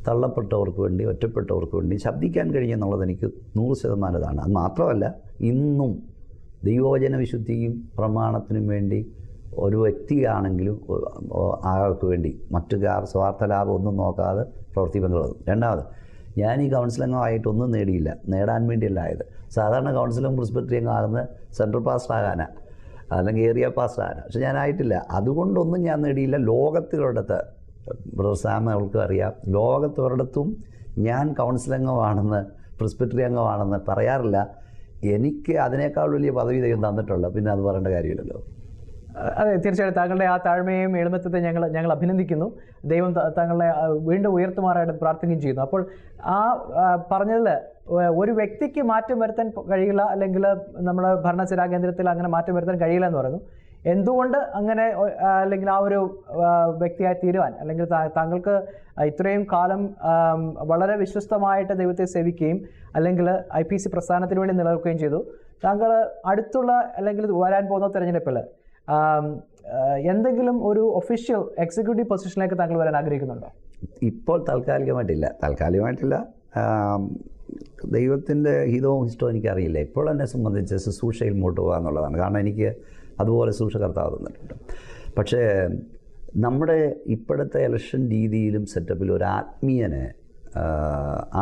തള്ളപ്പെട്ടവർക്ക് വേണ്ടി, ഒറ്റപ്പെട്ടവർക്ക് വേണ്ടി ശബ്ദിക്കാൻ കഴിയുമെന്നുള്ളത് എനിക്ക് 100% ഇതാണ്. അത് മാത്രമല്ല, ഇന്നും ദൈവവചന വിശുദ്ധിയും പ്രമാണത്തിനും വേണ്ടി ഒരു വ്യക്തിയാണെങ്കിലും ആൾക്ക് വേണ്ടി മറ്റു സ്വാർത്ഥ ലാഭം ഒന്നും നോക്കാതെ പ്രവർത്തിക്കുന്നത്. രണ്ടാമത്, ഞാൻ ഈ കൗൺസിലംഗമായിട്ടൊന്നും നേടിയില്ല, നേടാൻ വേണ്ടിയല്ല ആയത്. സാധാരണ കൗൺസിലും പ്രിസ്ബിറ്ററിയും ആകുന്ന സെൻട്രൽ പാസ്റ്റർ ആകാനാണ്, അല്ലെങ്കിൽ ഏരിയ പാസ്റ്റർ ആകാനാണ്. പക്ഷെ ഞാനായിട്ടില്ല. അതുകൊണ്ടൊന്നും ഞാൻ നേടിയില്ല. ലോകത്തിലൊരിടത്ത് ബ്രദർ സാം അവൾക്ക് അറിയാം, ലോകത്തൊരിടത്തും ഞാൻ കൗൺസിലംഗമാണെന്ന്, പ്രിസ്ബിറ്ററി അംഗമാണെന്ന് പറയാറില്ല. എനിക്ക് അതിനേക്കാൾ വലിയ പദവി ദൈവം തന്നിട്ടുള്ളൂ. പിന്നെ അത് പറയേണ്ട കാര്യമില്ലല്ലോ. അതെ, തീർച്ചയായിട്ടും താങ്കളുടെ ആ താഴ്മയും എളിമത്വത്തെ ഞങ്ങൾ അഭിനന്ദിക്കുന്നു. ദൈവം താങ്കളെ വീണ്ടും ഉയർത്തുമാറായിട്ട് പ്രാർത്ഥിക്കുകയും ചെയ്യുന്നു. അപ്പോൾ ആ പറഞ്ഞതിൽ ഒരു വ്യക്തിക്ക് മാറ്റം വരുത്താൻ കഴിയില്ല, അല്ലെങ്കിൽ നമ്മുടെ ഭരണസിരാ കേന്ദ്രത്തിൽ അങ്ങനെ മാറ്റം വരുത്താൻ കഴിയില്ല എന്ന് പറയുന്നു. എന്തുകൊണ്ട് അങ്ങനെ, അല്ലെങ്കിൽ ആ ഒരു വ്യക്തിയായി തീരുവാൻ, അല്ലെങ്കിൽ താങ്കൾക്ക് ഇത്രയും കാലം വളരെ വിശ്വസ്തമായിട്ട് ദൈവത്തെ സേവിക്കുകയും അല്ലെങ്കിൽ IPC പ്രസ്ഥാനത്തിന് വേണ്ടി നിലനിൽക്കുകയും ചെയ്തു. താങ്കൾ അടുത്തുള്ള അല്ലെങ്കിൽ വരാൻ പോകുന്ന തെരഞ്ഞെടുപ്പിൽ എന്തെങ്കിലും ഒരു ഒഫീഷ്യൽ എക്സിക്യൂട്ടീവ് പൊസിഷനിലേക്ക് താങ്കൾ വരാൻ ആഗ്രഹിക്കുന്നുണ്ടോ? ഇപ്പോൾ താൽക്കാലികമായിട്ടില്ല. ദൈവത്തിൻ്റെ ഹിതവും ഇഷ്ടവും എനിക്കറിയില്ല. ഇപ്പോൾ എന്നെ സംബന്ധിച്ച് ശുശ്രൂഷയിൽ മുമ്പോട്ട് പോകുക എന്നുള്ളതാണ്. കാരണം എനിക്ക് അതുപോലെ ശുശ്രൂഷ കർത്താവ് തന്നിട്ടുണ്ട്. പക്ഷേ നമ്മുടെ ഇപ്പോഴത്തെ ഇലക്ഷൻ രീതിയിലും സെറ്റപ്പിലും ഒരു ആത്മീയന്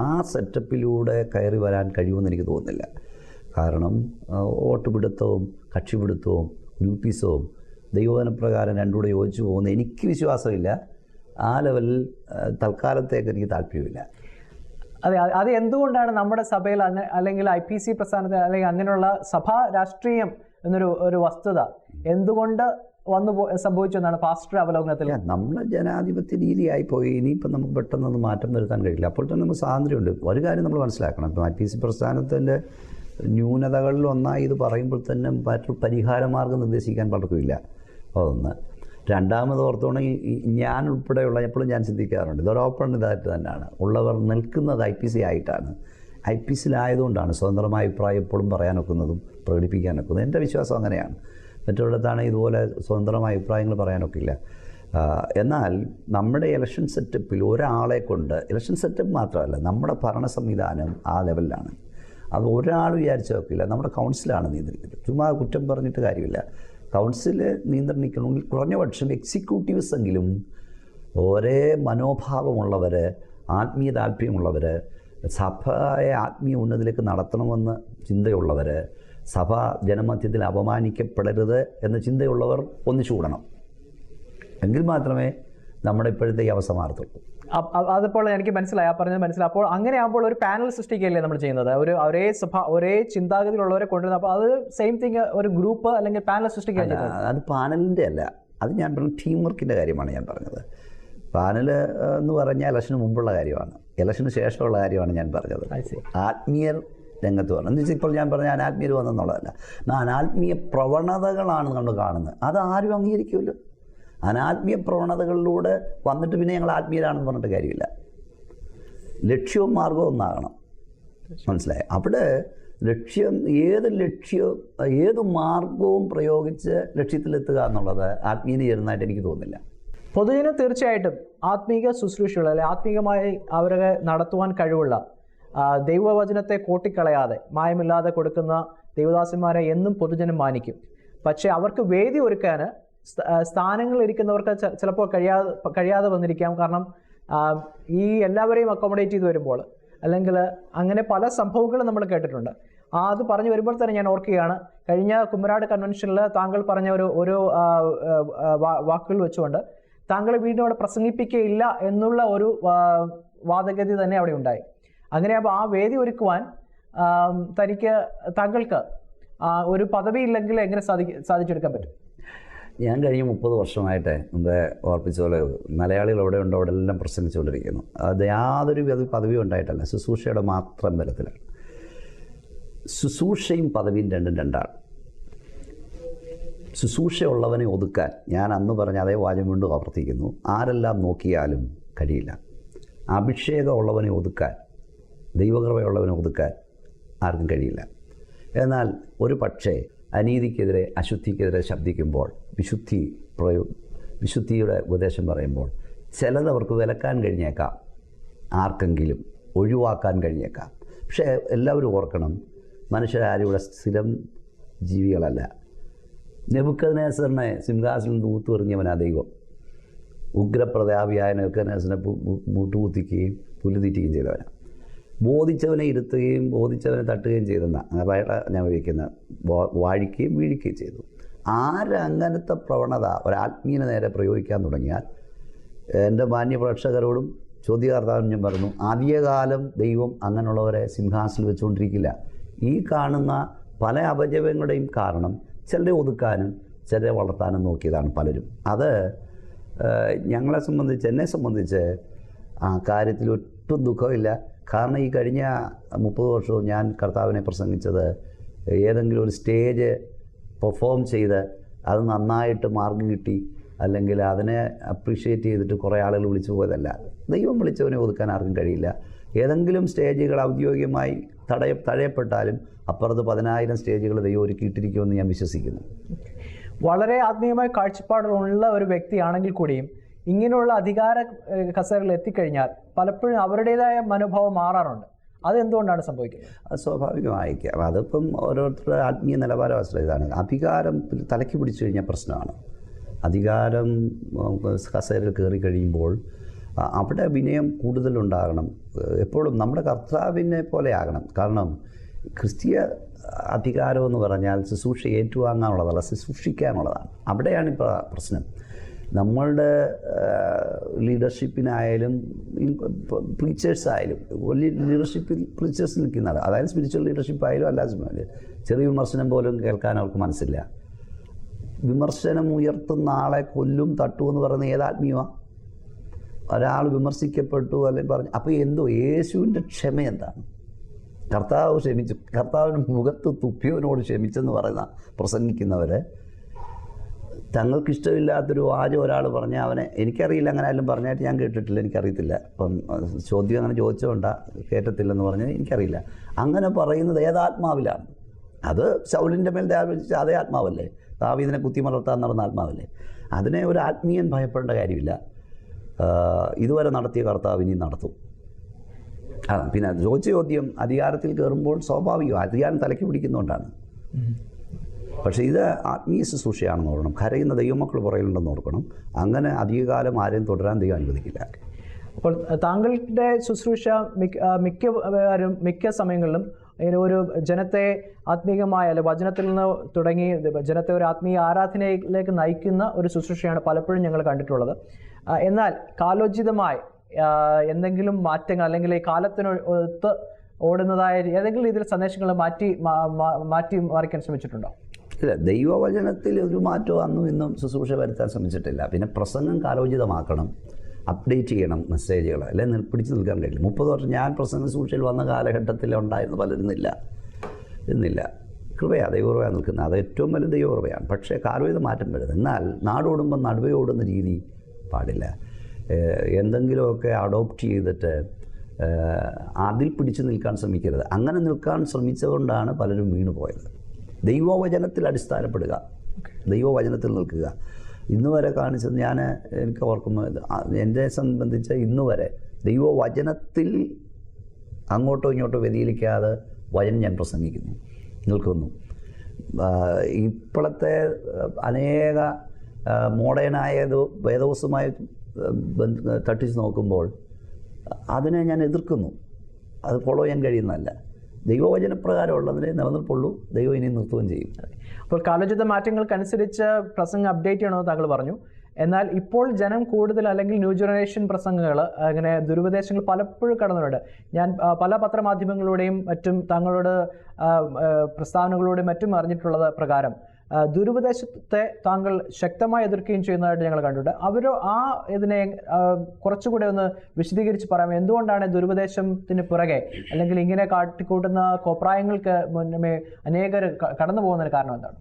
ആ സെറ്റപ്പിലൂടെ കയറി വരാൻ കഴിയുമെന്ന് എനിക്ക് തോന്നുന്നില്ല. കാരണം വോട്ട് പിടുത്തവും കക്ഷിപിടുത്തവും ഗ്രൂപ്പീസവും ദൈവവചനപ്രകാരം രണ്ടുകൂടെ യോജിച്ചു പോകുന്ന എനിക്ക് വിശ്വാസമില്ല. ആ ലെവലിൽ തൽക്കാലത്തേക്ക് എനിക്ക് താല്പര്യമില്ല. അതെ, അത് എന്തുകൊണ്ടാണ് നമ്മുടെ സഭയിൽ അല്ലെങ്കിൽ IPC പ്രസ്ഥാനത്തിൽ അല്ലെങ്കിൽ അങ്ങനെയുള്ള സഭാ രാഷ്ട്രീയം എന്നൊരു വസ്തുത എന്തുകൊണ്ട് സംഭവിച്ചു എന്നാണ് പാസ്റ്റർ അവലോകനത്തിൽ? നമ്മളെ ജനാധിപത്യ രീതിയായിപ്പോയി. ഇനിയിപ്പം നമുക്ക് പെട്ടെന്നൊന്നും മാറ്റം വരുത്താൻ കഴിയില്ല. അപ്പോൾ തന്നെ നമുക്ക് സ്വാതന്ത്ര്യമുണ്ട്. ഒരു കാര്യം നമ്മൾ മനസ്സിലാക്കണം. ഇപ്പം IPC പ്രസ്ഥാനത്തിൻ്റെ ന്യൂനതകളിൽ ഒന്നായി ഇത് പറയുമ്പോൾ തന്നെ മറ്റൊരു പരിഹാരമാർഗ്ഗം നിർദ്ദേശിക്കാൻ പലർക്കുമില്ല. അതൊന്ന്. രണ്ടാമത് ഓർത്തോണെങ്കിൽ ഞാൻ ഉൾപ്പെടെയുള്ള എപ്പോഴും ഞാൻ ചിന്തിക്കാറുണ്ട്, ഇതൊരു ഓപ്പൺ ഇതായിട്ട് തന്നെയാണ് ഉള്ളവർ നിൽക്കുന്നത് IPC ആയിട്ടാണ്. IPCയിലായതുകൊണ്ടാണ് സ്വതന്ത്രമായ അഭിപ്രായം എപ്പോഴും പറയാനൊക്കുന്നതും പ്രകടിപ്പിക്കാനൊക്കുന്നതും. എൻ്റെ വിശ്വാസം അങ്ങനെയാണ്. മറ്റുള്ളിടത്താണ് ഇതുപോലെ സ്വതന്ത്രമായ അഭിപ്രായങ്ങൾ പറയാനൊക്കില്ല. എന്നാൽ നമ്മുടെ ഇലക്ഷൻ സെറ്റപ്പിൽ ഒരാളെ കൊണ്ട്, ഇലക്ഷൻ സെറ്റപ്പ് മാത്രമല്ല നമ്മുടെ ഭരണ സംവിധാനം ആ ലെവലിലാണ്. അത് ഒരാൾ വിചാരിച്ചു നോക്കില്ല. നമ്മുടെ കൗൺസിലാണ് നിയന്ത്രിക്കുന്നത്. ചുമ്മാ കുറ്റം പറഞ്ഞിട്ട് കാര്യമില്ല. കൗൺസിൽ നിയന്ത്രിക്കണമെങ്കിൽ കുറഞ്ഞ പക്ഷം എക്സിക്യൂട്ടീവ്സ് എങ്കിലും ഒരേ മനോഭാവമുള്ളവർ, ആത്മീയ താല്പര്യമുള്ളവർ, സഭയെ ആത്മീയ ഉന്നതിലേക്ക് നടത്തണമെന്ന് ചിന്തയുള്ളവർ, സഭ ജനമധ്യത്തിൽ അപമാനിക്കപ്പെടരുത് എന്ന ചിന്തയുള്ളവർ ഒന്നിച്ചു കൂടണം. എങ്കിൽ മാത്രമേ നമ്മുടെ ഇപ്പോഴത്തെ ഈ അവസ്ഥ മാറത്തുള്ളൂ. അതിപ്പോൾ എനിക്ക് മനസ്സിലായി, പറഞ്ഞത് മനസ്സിലായി. അപ്പോൾ അങ്ങനെയാകുമ്പോൾ ഒരു പാനൽ സൃഷ്ടിക്കുകയല്ലേ നമ്മൾ ചെയ്യുന്നത്? ഒരേ സഭ, ഒരേ ചിന്താഗതിയിലുള്ളവരെ കൊണ്ടുവരുന്നത്. അപ്പോൾ അത് സെയിം തിങ്, ഒരു ഗ്രൂപ്പ് അല്ലെങ്കിൽ പാനൽ സൃഷ്ടിക്കുക. അത് പാനലിൻ്റെ അല്ല, അത് ഞാൻ പറഞ്ഞ ടീം വർക്കിൻ്റെ കാര്യമാണ് ഞാൻ പറഞ്ഞത്. പാനൽ എന്ന് പറഞ്ഞാൽ ഇലക്ഷന് മുമ്പുള്ള കാര്യമാണ്, ഇലക്ഷന് ശേഷമുള്ള കാര്യമാണ് ഞാൻ പറഞ്ഞത്. ആത്മീയർ രംഗത്ത് വരണം എന്ന് വെച്ചാൽ ഇപ്പോൾ ഞാൻ പറഞ്ഞ അനാത്മീയർ വന്നെന്നുള്ളതല്ല. അനാത്മീയ പ്രവണതകളാണ് നമ്മൾ കാണുന്നത്. അത് ആരും അംഗീകരിക്കുമല്ലോ. അനാത്മീയ പ്രവണതകളിലൂടെ വന്നിട്ട് പിന്നെ ഞങ്ങൾ ആത്മീയരാണെന്ന് പറഞ്ഞിട്ട് കാര്യമില്ല. ലക്ഷ്യവും മാർഗവും ഒന്നാകണം. മനസ്സിലായി? അവിടെ ഏത് മാർഗവും പ്രയോഗിച്ച് ലക്ഷ്യത്തിലെത്തുക എന്നുള്ളത് ആത്മീയത ചേരുന്നതായിട്ട് എനിക്ക് തോന്നുന്നില്ല. പൊതുജനം തീർച്ചയായിട്ടും ആത്മീക ശുശ്രൂഷകൾ അല്ലെങ്കിൽ ആത്മീകമായി അവരെ നടത്തുവാൻ കഴിവുള്ള, ദൈവവചനത്തെ കൂട്ടിക്കളയാതെ മായമില്ലാതെ കൊടുക്കുന്ന ദൈവദാസന്മാരെ എന്നും പൊതുജനം മാനിക്കും. പക്ഷേ അവർക്ക് വേദി ഒരുക്കാൻ സ്ഥാനങ്ങളിൽ ഇരിക്കുന്നവർക്ക് ചിലപ്പോൾ കഴിയാതെ വന്നിരിക്കാം. കാരണം ഈ എല്ലാവരെയും അക്കോമഡേറ്റ് ചെയ്ത് വരുമ്പോൾ, അല്ലെങ്കിൽ അങ്ങനെ പല സംഭവങ്ങളും നമ്മൾ കേട്ടിട്ടുണ്ട്. അത് പറഞ്ഞു വരുമ്പോൾ തന്നെ ഞാൻ ഓർക്കുകയാണ്, കഴിഞ്ഞ കുമ്മനാട് കൺവെൻഷനിൽ താങ്കൾ പറഞ്ഞ ഒരു വാക്കുകൾ വെച്ചുകൊണ്ട് താങ്കൾ വീണ്ടും അവിടെ പ്രസംഗിപ്പിക്കുകയില്ല എന്നുള്ള ഒരു വാദഗതി തന്നെ അവിടെ ഉണ്ടായി. അങ്ങനെയാകുമ്പോൾ ആ വേദി ഒരുക്കുവാൻ താങ്കൾക്ക് ഒരു പദവി ഇല്ലെങ്കിൽ എങ്ങനെ സാധിച്ചെടുക്കാൻ പറ്റും? ഞാൻ കഴിഞ്ഞ 30 വർഷമായിട്ട് മുമ്പേ ഓർപ്പിച്ച പോലെ മലയാളികൾ എവിടെ ഉണ്ടോ അവിടെ എല്ലാം പ്രസംഗിച്ചുകൊണ്ടിരിക്കുന്നു. അത് യാതൊരു പദവിയും ഉണ്ടായിട്ടല്ല, ശുശ്രൂഷയുടെ മാത്രം ബലത്തിലാണ്. ശുശ്രൂഷയും പദവിയും രണ്ടാണ്. ശുശ്രൂഷയുള്ളവനെ ഒതുക്കാൻ ഞാൻ അന്ന് പറഞ്ഞ അതേ വാചകം കൊണ്ട് ആവർത്തിക്കുന്നു. ആരെല്ലാം നോക്കിയാലും കഴിയില്ല. അഭിഷേകമുള്ളവനെ ഒതുക്കാൻ, ദൈവകൃപയുള്ളവനെ ഒതുക്കാൻ ആർക്കും കഴിയില്ല. എന്നാൽ ഒരു പക്ഷേ അനീതിക്കെതിരെ, അശുദ്ധിക്കെതിരെ ശബ്ദിക്കുമ്പോൾ, വിശുദ്ധിയുടെ ഉപദേശം പറയുമ്പോൾ ചിലതവർക്ക് വിലക്കാൻ കഴിഞ്ഞേക്കാം, ആർക്കെങ്കിലും ഒഴിവാക്കാൻ കഴിഞ്ഞേക്കാം. പക്ഷേ എല്ലാവരും ഓർക്കണം, മനുഷ്യരാരും ഇവിടെ സ്ഥിരം ജീവികളല്ല. നെബൂഖദ്നേസറിനെ സിംഹാസനം തൂത്തെറിഞ്ഞവനാ ദൈവം. ഉഗ്രപ്രതാപിയായ നെബൂഖദ്നേസറിനെ മുട്ടുകുത്തിക്കുകയും പുല്ലുതീറ്റുകയും ചെയ്തവനാണ്. ബോധിച്ചവനെ ഇരുത്തുകയും ബോധിച്ചവനെ തട്ടുകയും ചെയ്തെന്നാണ് ഞാൻ വിളിക്കുന്ന, വാഴിക്കുകയും വീഴിക്കുകയും ചെയ്തു. ആരങ്ങനത്തെ പ്രവണത ഒരാത്മീയനെ നേരെ പ്രയോഗിക്കാൻ തുടങ്ങിയാൽ, എൻ്റെ മാന്യ പ്രേക്ഷകരോടും ചോദ്യകർത്താവിനും ഞാൻ പറഞ്ഞു, ആദ്യകാലം ദൈവം അങ്ങനെയുള്ളവരെ സിംഹാസനം വെച്ചുകൊണ്ടിരിക്കില്ല. ഈ കാണുന്ന പല അപജയങ്ങളുടെയും കാരണം ചിലരെ ഒതുക്കാനും ചിലരെ വളർത്താനും നോക്കിയതാണ് പലരും. അത് ഞങ്ങളെ സംബന്ധിച്ച്, എന്നെ സംബന്ധിച്ച് ആ കാര്യത്തിൽ ഒട്ടും ദുഃഖമില്ല. കാരണം ഈ കഴിഞ്ഞ 30 വർഷവും ഞാൻ കർത്താവിനെ പ്രസംഗിച്ചത് ഏതെങ്കിലും ഒരു സ്റ്റേജ് പെർഫോം ചെയ്ത് അത് നന്നായിട്ട് മാർക്ക് കിട്ടി അല്ലെങ്കിൽ അതിനെ അപ്രീഷിയേറ്റ് ചെയ്തിട്ട് കുറേ ആളുകൾ വിളിച്ചു പോയതല്ല. ദൈവം വിളിച്ചവനെ ഒതുക്കാൻ ആർക്കും കഴിയില്ല. ഏതെങ്കിലും സ്റ്റേജുകൾ ഔദ്യോഗികമായി തടയപ്പെട്ടാലും അപ്പുറത്ത് 10,000 സ്റ്റേജുകൾ ദൈവം ഒരുക്കിയിട്ടിരിക്കുമെന്ന് ഞാൻ വിശ്വസിക്കുന്നു. വളരെ ആത്മീയമായ കാഴ്ചപ്പാടുള്ള ഒരു വ്യക്തിയാണെങ്കിൽ കൂടിയും ഇങ്ങനെയുള്ള അധികാര കസേരകളിൽ എത്തിക്കഴിഞ്ഞാൽ പലപ്പോഴും അവരുടേതായ മനോഭാവം മാറാറുണ്ട്. അതെന്തുകൊണ്ടാണ് സംഭവിക്കുന്നത്? അത് സ്വാഭാവികമായിരിക്കാം. അതിപ്പം ഓരോരുത്തരുടെ ആത്മീയ നിലവാരം ആശ്രയിതാണ്. അധികാരം തലയ്ക്ക് പിടിച്ചു കഴിഞ്ഞാൽ പ്രശ്നമാണ്. അധികാരം കസേരയിൽ കയറി കഴിയുമ്പോൾ അവിടെ വിനയം കൂടുതലുണ്ടാകണം. എപ്പോഴും നമ്മുടെ കർത്താവിനെ പോലെ ആകണം. കാരണം ക്രിസ്തീയ അധികാരം എന്ന് പറഞ്ഞാൽ ശുശ്രൂഷ ഏറ്റുവാങ്ങാനുള്ളതല്ല, ശുശ്രൂഷിക്കാനുള്ളതാണ്. അവിടെയാണ് ഇപ്പോൾ പ്രശ്നം. നമ്മളുടെ ലീഡർഷിപ്പിനായാലും പ്രീച്ചേഴ്സായാലും വലിയ ലീഡർഷിപ്പിൽ പ്രീച്ചേഴ്സ് നിൽക്കുന്നതാണ്. അതായത് സ്പിരിച്വൽ ലീഡർഷിപ്പായാലും അല്ലാതെ ചെറിയ വിമർശനം പോലും കേൾക്കാൻ അവർക്ക് മനസ്സില്ല. വിമർശനം ഉയർത്തുന്ന ആളെ കൊല്ലും തട്ടുമെന്ന് പറയുന്ന ഏതാത്മീയമാണ്? ഒരാൾ വിമർശിക്കപ്പെട്ടു അല്ലെങ്കിൽ പറഞ്ഞു, അപ്പോൾ എന്തോ യേശുവിൻ്റെ ക്ഷമ എന്താണ്? കർത്താവ് ക്ഷമിച്ചു, കർത്താവിന് മുഖത്ത് തുപ്പിയവനോട് ക്ഷമിച്ചെന്ന് പറയുന്ന പ്രസംഗിക്കുന്നവരെ തങ്ങൾക്കിഷ്ടമില്ലാത്തൊരു വാചകം ഒരാൾ പറഞ്ഞാൽ അവനെ, എനിക്കറിയില്ല, അങ്ങനെ ആരും പറഞ്ഞായിട്ട് ഞാൻ കേട്ടിട്ടില്ല, എനിക്കറിയത്തില്ല. അപ്പം ചോദ്യം അങ്ങനെ ചോദിച്ചുകൊണ്ടാണ് കേട്ടത്തില്ലെന്ന് പറഞ്ഞാൽ എനിക്കറിയില്ല. അങ്ങനെ പറയുന്നത് ഏതാത്മാവിലാണ്? അത് ശൗലിൻ്റെ മേൽ ധ്യാനിച്ച അതേ ആത്മാവല്ലേ? ദാവീദിനെ കുത്തിമലർത്താൻ നടന്ന ആത്മാവല്ലേ? അതിനെ ഒരു ആത്മീയൻ ഭയപ്പെടേണ്ട കാര്യമില്ല. ഇതുവരെ നടത്തിയ കർത്താവ് ഇനി നടത്തും. പിന്നെ ചോദിച്ച ചോദ്യം, അധികാരത്തിൽ കയറുമ്പോൾ സ്വാഭാവികം അധികാരം തലയ്ക്ക് പിടിക്കുന്നതുകൊണ്ടാണ്. പക്ഷേ ഇത് ആത്മീയ ശുശ്രൂഷയാണെന്ന് ഓർക്കണം. കരയുന്ന ദൈവമക്കൾ പുറകിലുണ്ടെന്ന് ഓർക്കണം. അങ്ങനെ അധികകാലം ആരെയും തുടരാൻ ദൈവം അനുവദിക്കില്ല. അപ്പോൾ താങ്കളുടെ ശുശ്രൂഷ മിക്ക സമയങ്ങളിലും ഒരു ജനത്തെ ആത്മീയമായ അല്ലെ വചനത്തിൽ നിന്ന് തുടങ്ങി ജനത്തെ ഒരു ആത്മീയ ആരാധനയിലേക്ക് നയിക്കുന്ന ഒരു ശുശ്രൂഷയാണ് പലപ്പോഴും ഞങ്ങൾ കണ്ടിട്ടുള്ളത്. എന്നാൽ കാലോചിതമായി എന്തെങ്കിലും മാറ്റങ്ങൾ അല്ലെങ്കിൽ ഈ കാലത്തിനൊത്ത് ഓടുന്നതായ ഏതെങ്കിലും രീതിയിൽ സന്ദേശങ്ങൾ മാറ്റി മറിക്കാൻ ശ്രമിച്ചിട്ടുണ്ടോ? ഇല്ല, ദൈവവചനത്തിൽ ഒരു മാറ്റവും അന്നും ഇന്നും ശുശ്രൂഷ വരുത്താൻ ശ്രമിച്ചിട്ടില്ല. പിന്നെ പ്രസംഗം കാലോചിതമാക്കണം, അപ്ഡേറ്റ് ചെയ്യണം മെസ്സേജുകൾ, അല്ലെങ്കിൽ പിടിച്ചു നിൽക്കാൻ കഴിയില്ല. 30 വർഷം ഞാൻ പ്രസംഗ ശുശ്രൂഷയിൽ വന്ന കാലഘട്ടത്തിൽ ഉണ്ടായിരുന്നു പലരുന്നില്ല. കൃപയാണ്, ദൈവകൃപയാണ് നിൽക്കുന്നത്. അത് ഏറ്റവും വലിയ ദൈവകൃപയാണ്. പക്ഷേ കാലോചിത മാറ്റം വരുന്നത്. എന്നാൽ നാടോടുമ്പോൾ നടുവേ ഓടുന്ന രീതി പാടില്ല. എന്തെങ്കിലുമൊക്കെ അഡോപ്റ്റ് ചെയ്തിട്ട് അതിൽ പിടിച്ചു നിൽക്കാൻ ശ്രമിക്കരുത്. അങ്ങനെ നിൽക്കാൻ ശ്രമിച്ചതുകൊണ്ടാണ് പലരും വീണു പോയത്. ദൈവവചനത്തിൽ അടിസ്ഥാനപ്പെടുക, ദൈവവചനത്തിൽ നിൽക്കുക. ഇന്ന് വരെ കാണിച്ചത് എനിക്ക് ഓർക്കുമ്പോൾ എന്നെ സംബന്ധിച്ച് ഇന്ന് വരെ ദൈവവചനത്തിൽ അങ്ങോട്ടോ ഇങ്ങോട്ടോ വ്യതിചലിക്കാതെ വചനം ഞാൻ പ്രസംഗിക്കുന്നു, നിൽക്കുന്നു. ഇപ്പോഴത്തെ അനേക മോഡേണായത് വേദവസ്തുമായി തട്ടിച്ച് നോക്കുമ്പോൾ അതിനെ ഞാൻ എതിർക്കുന്നു. അത് ഫോളോ ചെയ്യാൻ കഴിയുന്നതല്ല. ദൈവവചനപ്രകാരമുള്ളതിനെ നിലനിൽപ്പുള്ളൂ. ദൈവം ഇനി നിർത്തുകയും ചെയ്യും. അപ്പോൾ കാലോചിത മാറ്റങ്ങൾക്കനുസരിച്ച് പ്രസംഗം അപ്ഡേറ്റ് ചെയ്യണമെന്ന് താങ്കൾ പറഞ്ഞു. എന്നാൽ ഇപ്പോൾ ജനം കൂടുതൽ അല്ലെങ്കിൽ ന്യൂ ജനറേഷൻ പ്രസംഗങ്ങൾ അങ്ങനെ ദുരുപദേശങ്ങൾ പലപ്പോഴും കടന്നുണ്ട്. ഞാൻ പല പത്രമാധ്യമങ്ങളുടെയും മറ്റും താങ്കളോട് പ്രസ്താവനകളുടെയും മറ്റും അറിഞ്ഞിട്ടുള്ളത് പ്രകാരം ദുരുപദേശത്തെ താങ്കൾ ശക്തമായി എതിർക്കുകയും ചെയ്യുന്നതായിട്ട് ഞങ്ങൾ കണ്ടിട്ടുണ്ട്. ഇതിനെ കുറച്ചുകൂടെ ഒന്ന് വിശദീകരിച്ച് പറയാം. എന്തുകൊണ്ടാണ് ദുരുപദേശത്തിന് പുറകെ അല്ലെങ്കിൽ ഇങ്ങനെ കാട്ടിക്കൂട്ടുന്ന കോപ്രായങ്ങൾക്ക് മുന്നമേ അനേകർ കടന്നു പോകുന്നതിന് കാരണം എന്താണ്?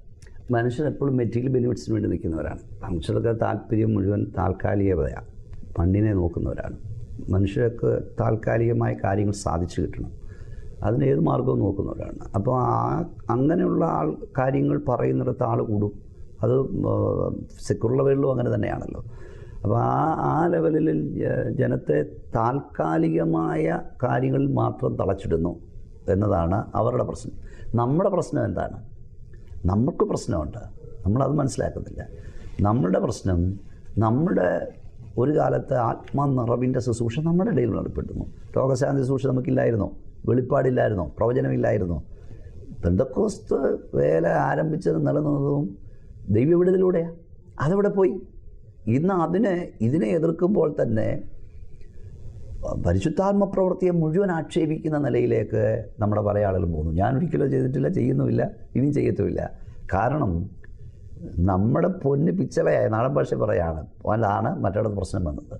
മനുഷ്യർ എപ്പോഴും മെറ്റീരിയൽ ബെനിഫിറ്റ്സിന് വേണ്ടി നിൽക്കുന്നവരാണ്. മനുഷ്യർക്ക് താല്പര്യം മുഴുവൻ താൽക്കാലികതയാണ്, മണ്ണിനെ നോക്കുന്നവരാണ്. മനുഷ്യർക്ക് താൽക്കാലികമായ കാര്യങ്ങൾ സാധിച്ചു കിട്ടണം, അതിന് ഏത് മാർഗവും നോക്കുന്നവരാണ്. അപ്പോൾ അങ്ങനെയുള്ള കാര്യങ്ങൾ പറയുന്നിടത്ത് ആൾ കൂടും. അത് സെക്കുലർ വേൾഡിലും അങ്ങനെ തന്നെയാണല്ലോ. അപ്പോൾ ആ ലെവലിൽ ജനത്തെ താൽക്കാലികമായ കാര്യങ്ങളിൽ മാത്രം തളച്ചിടുന്നു എന്നതാണ് അവരുടെ പ്രശ്നം. നമ്മുടെ പ്രശ്നം എന്താണ്? നമുക്ക് പ്രശ്നമുണ്ട്, നമ്മളത് മനസ്സിലാക്കുന്നില്ല. നമ്മുടെ പ്രശ്നം, നമ്മുടെ ഒരു കാലത്ത് ആത്മനിറവിൻ്റെ ശുശ്രൂഷ നമ്മുടെ ഇടയിൽ നടപ്പെടുന്നു. രോഗശാന്തി ശുശ്രൂഷ നമുക്കില്ലായിരുന്നോ? വെളിപ്പാടില്ലായിരുന്നോ? പ്രവചനമില്ലായിരുന്നോ? പെന്തക്കോസ്ത് വേല ആരംഭിച്ചത് നിലനിന്നതും ദൈവവിടുതലൂടെയാണ്. അതെവിടെ പോയി? ഇന്ന് ഇതിനെ എതിർക്കുമ്പോൾ തന്നെ പരിശുദ്ധാത്മ പ്രവൃത്തിയെ മുഴുവൻ ആക്ഷേപിക്കുന്ന നിലയിലേക്ക് നമ്മുടെ പല ആളുകളും പോകുന്നു. ഞാനൊരിക്കലും ചെയ്തിട്ടില്ല, ചെയ്യുന്നുമില്ല, ഇനിയും ചെയ്യത്തുമില്ല. കാരണം നമ്മുടെ പൊന്ന് പിച്ചളയായ നാടൻ ഭാഷ പറയാണ് അതാണ് മറ്റിടത്ത് പ്രശ്നം വന്നത്.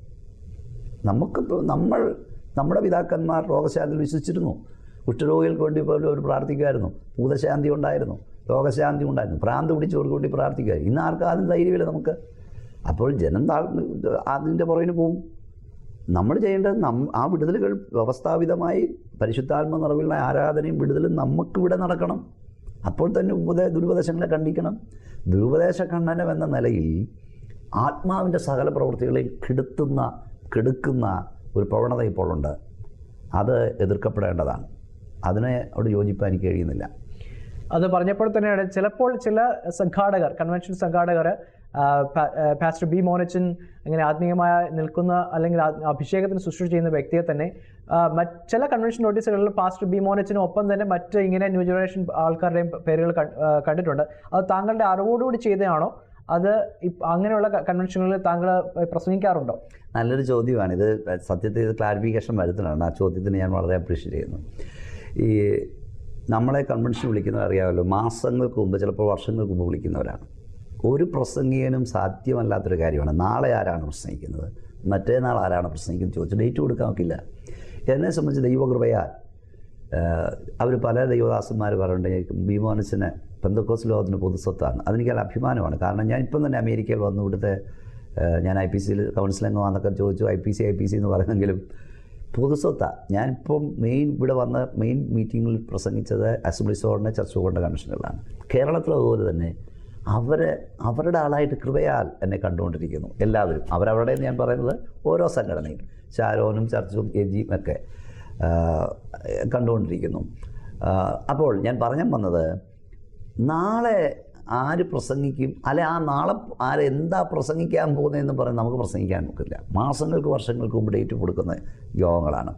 നമ്മുടെ പിതാക്കന്മാർ രോഗശാന്തിയിൽ വിശ്വസിച്ചിരുന്നു. കുഷ്ഠരോഗികൾക്ക് വേണ്ടി പോലും അവർ പ്രാർത്ഥിക്കുമായിരുന്നു. ഭൂതശാന്തി ഉണ്ടായിരുന്നു, രോഗശാന്തി ഉണ്ടായിരുന്നു, ഭ്രാന്ത് പിടിച്ചവർക്ക് വേണ്ടി പ്രാർത്ഥിക്കുമായിരുന്നു. ഇന്ന് ആർക്കും ആദ്യം ധൈര്യമില്ല നമുക്ക്. അപ്പോൾ ജനം അതിൻ്റെ പുറകിന് പോകും. നമ്മൾ ചെയ്യേണ്ടത് ആ വിടുതലുകൾ വ്യവസ്ഥാപിതമായി പരിശുദ്ധാത്മ നിറവിലുള്ള ആരാധനയും വിടുതലും നമുക്കിവിടെ നടക്കണം. അപ്പോൾ തന്നെ ദുരുപദേശങ്ങളെ ഖണ്ഡിക്കണം. ദുരുപദേശ ഖണ്ഡനം എന്ന നിലയിൽ ആത്മാവിൻ്റെ സകല പ്രവൃത്തികളെയും കെടുക്കുന്ന ഒരു പ്രവണത ഇപ്പോഴുണ്ട്. അത് എതിർക്കപ്പെടേണ്ടതാണ്. അതിനെ അവിടെ യോജിപ്പാൻ എനിക്ക് കഴിയുന്നില്ല. അത് പറഞ്ഞപ്പോൾ തന്നെയാണ് ചിലപ്പോൾ ചില സംഘാടകർ, കൺവെൻഷൻ സംഘാടകർ പാസ്റ്റർ ബി മോനച്ചൻ ഇങ്ങനെ ആത്മീയമായി നിൽക്കുന്ന അല്ലെങ്കിൽ അഭിഷേകത്തിന് ശുശ്രൂഷ ചെയ്യുന്ന വ്യക്തിയെ തന്നെ ചില കൺവെൻഷൻ നോട്ടീസുകളിൽ പാസ്റ്റർ ബി മോനച്ചനും ഒപ്പം തന്നെ മറ്റ് ഇങ്ങനെ ന്യൂ ജനറേഷൻ ആൾക്കാരുടെയും പേരുകൾ കണ്ടിട്ടുണ്ട്. അത് താങ്കളുടെ അറിവോടുകൂടി ചെയ്തതാണോ? അത് അങ്ങനെയുള്ള കൺവെൻഷനുകളിൽ താങ്കൾ പ്രസംഗിക്കാറുണ്ടോ? നല്ലൊരു ചോദ്യമാണ് ഇത്. സത്യത്തിൽ ഇത് ക്ലാരിഫിക്കേഷൻ വരുത്തുന്നതാണ്. ആ ചോദ്യത്തിന് ഞാൻ വളരെ അപ്രീഷിയേറ്റ് ചെയ്യുന്നു. ഈ നമ്മളെ കൺവെൻഷൻ വിളിക്കുന്നവർ അറിയാമല്ലോ, മാസങ്ങൾക്ക് മുമ്പ് ചിലപ്പോൾ വർഷങ്ങൾക്ക് മുമ്പ് വിളിക്കുന്നവരാണ്. ഒരു പ്രസംഗികനും സാധ്യമല്ലാത്തൊരു കാര്യമാണ് നാളെ ആരാണ് പ്രസംഗിക്കുന്നത്, മറ്റേനാൾ ആരാണ് പ്രസംഗിക്കുന്നത് ചോദിച്ച് ഡേറ്റ് കൊടുക്കാൻ നോക്കില്ല. എന്നെ സംബന്ധിച്ച് ദൈവകൃപയാൽ അവർ പല ദൈവദാസന്മാർ പറയുന്നുണ്ട് ബി മോനച്ചന് പെന്തക്കോസ്ത് ലോകത്തിന് പൊതുസ്വത്താണ്. അതെനിക്ക് അഭിമാനമാണ്. കാരണം ഞാൻ ഇപ്പം തന്നെ അമേരിക്കയിൽ വന്നു, ഇവിടുത്തെ ഞാൻ IPCയിൽ കൗൺസിലിംഗ് വന്നൊക്കെ ചോദിച്ചു, IPC എന്ന് പറയുന്നെങ്കിലും പൊതുസ്വത്താണ്. ഞാനിപ്പം ഇവിടെ വന്ന മെയിൻ മീറ്റിങ്ങിൽ പ്രസംഗിച്ചത് അസംബ്ലീസ് ഓഫ് ചർച്ച് ഓഫ് കൺവെൻഷനുകളാണ്. കേരളത്തിലും അതുപോലെ തന്നെ അവരുടെ ആളായിട്ട് കൃപയാൽ എന്നെ കണ്ടുകൊണ്ടിരിക്കുന്നു എല്ലാവരും. അവരവരുടെ ഞാൻ പറയുന്നത് ഓരോ സംഘടനയും, ഷാരോനും ചർച്ചും എജിയും ഒക്കെ കണ്ടുകൊണ്ടിരിക്കുന്നു. അപ്പോൾ ഞാൻ പറഞ്ഞു വന്നത്, നാളെ ആര് പ്രസംഗിക്കും, അല്ലെ ആ നാളെ ആരെന്താ പ്രസംഗിക്കാൻ പോകുന്നതെന്ന് പറഞ്ഞ് നമുക്ക് പ്രസംഗിക്കാൻ നോക്കില്ല. മാസങ്ങൾക്ക് വർഷങ്ങൾക്ക് മുമ്പ് ഡേറ്റ് കൊടുക്കുന്ന യോഗങ്ങളാണ്.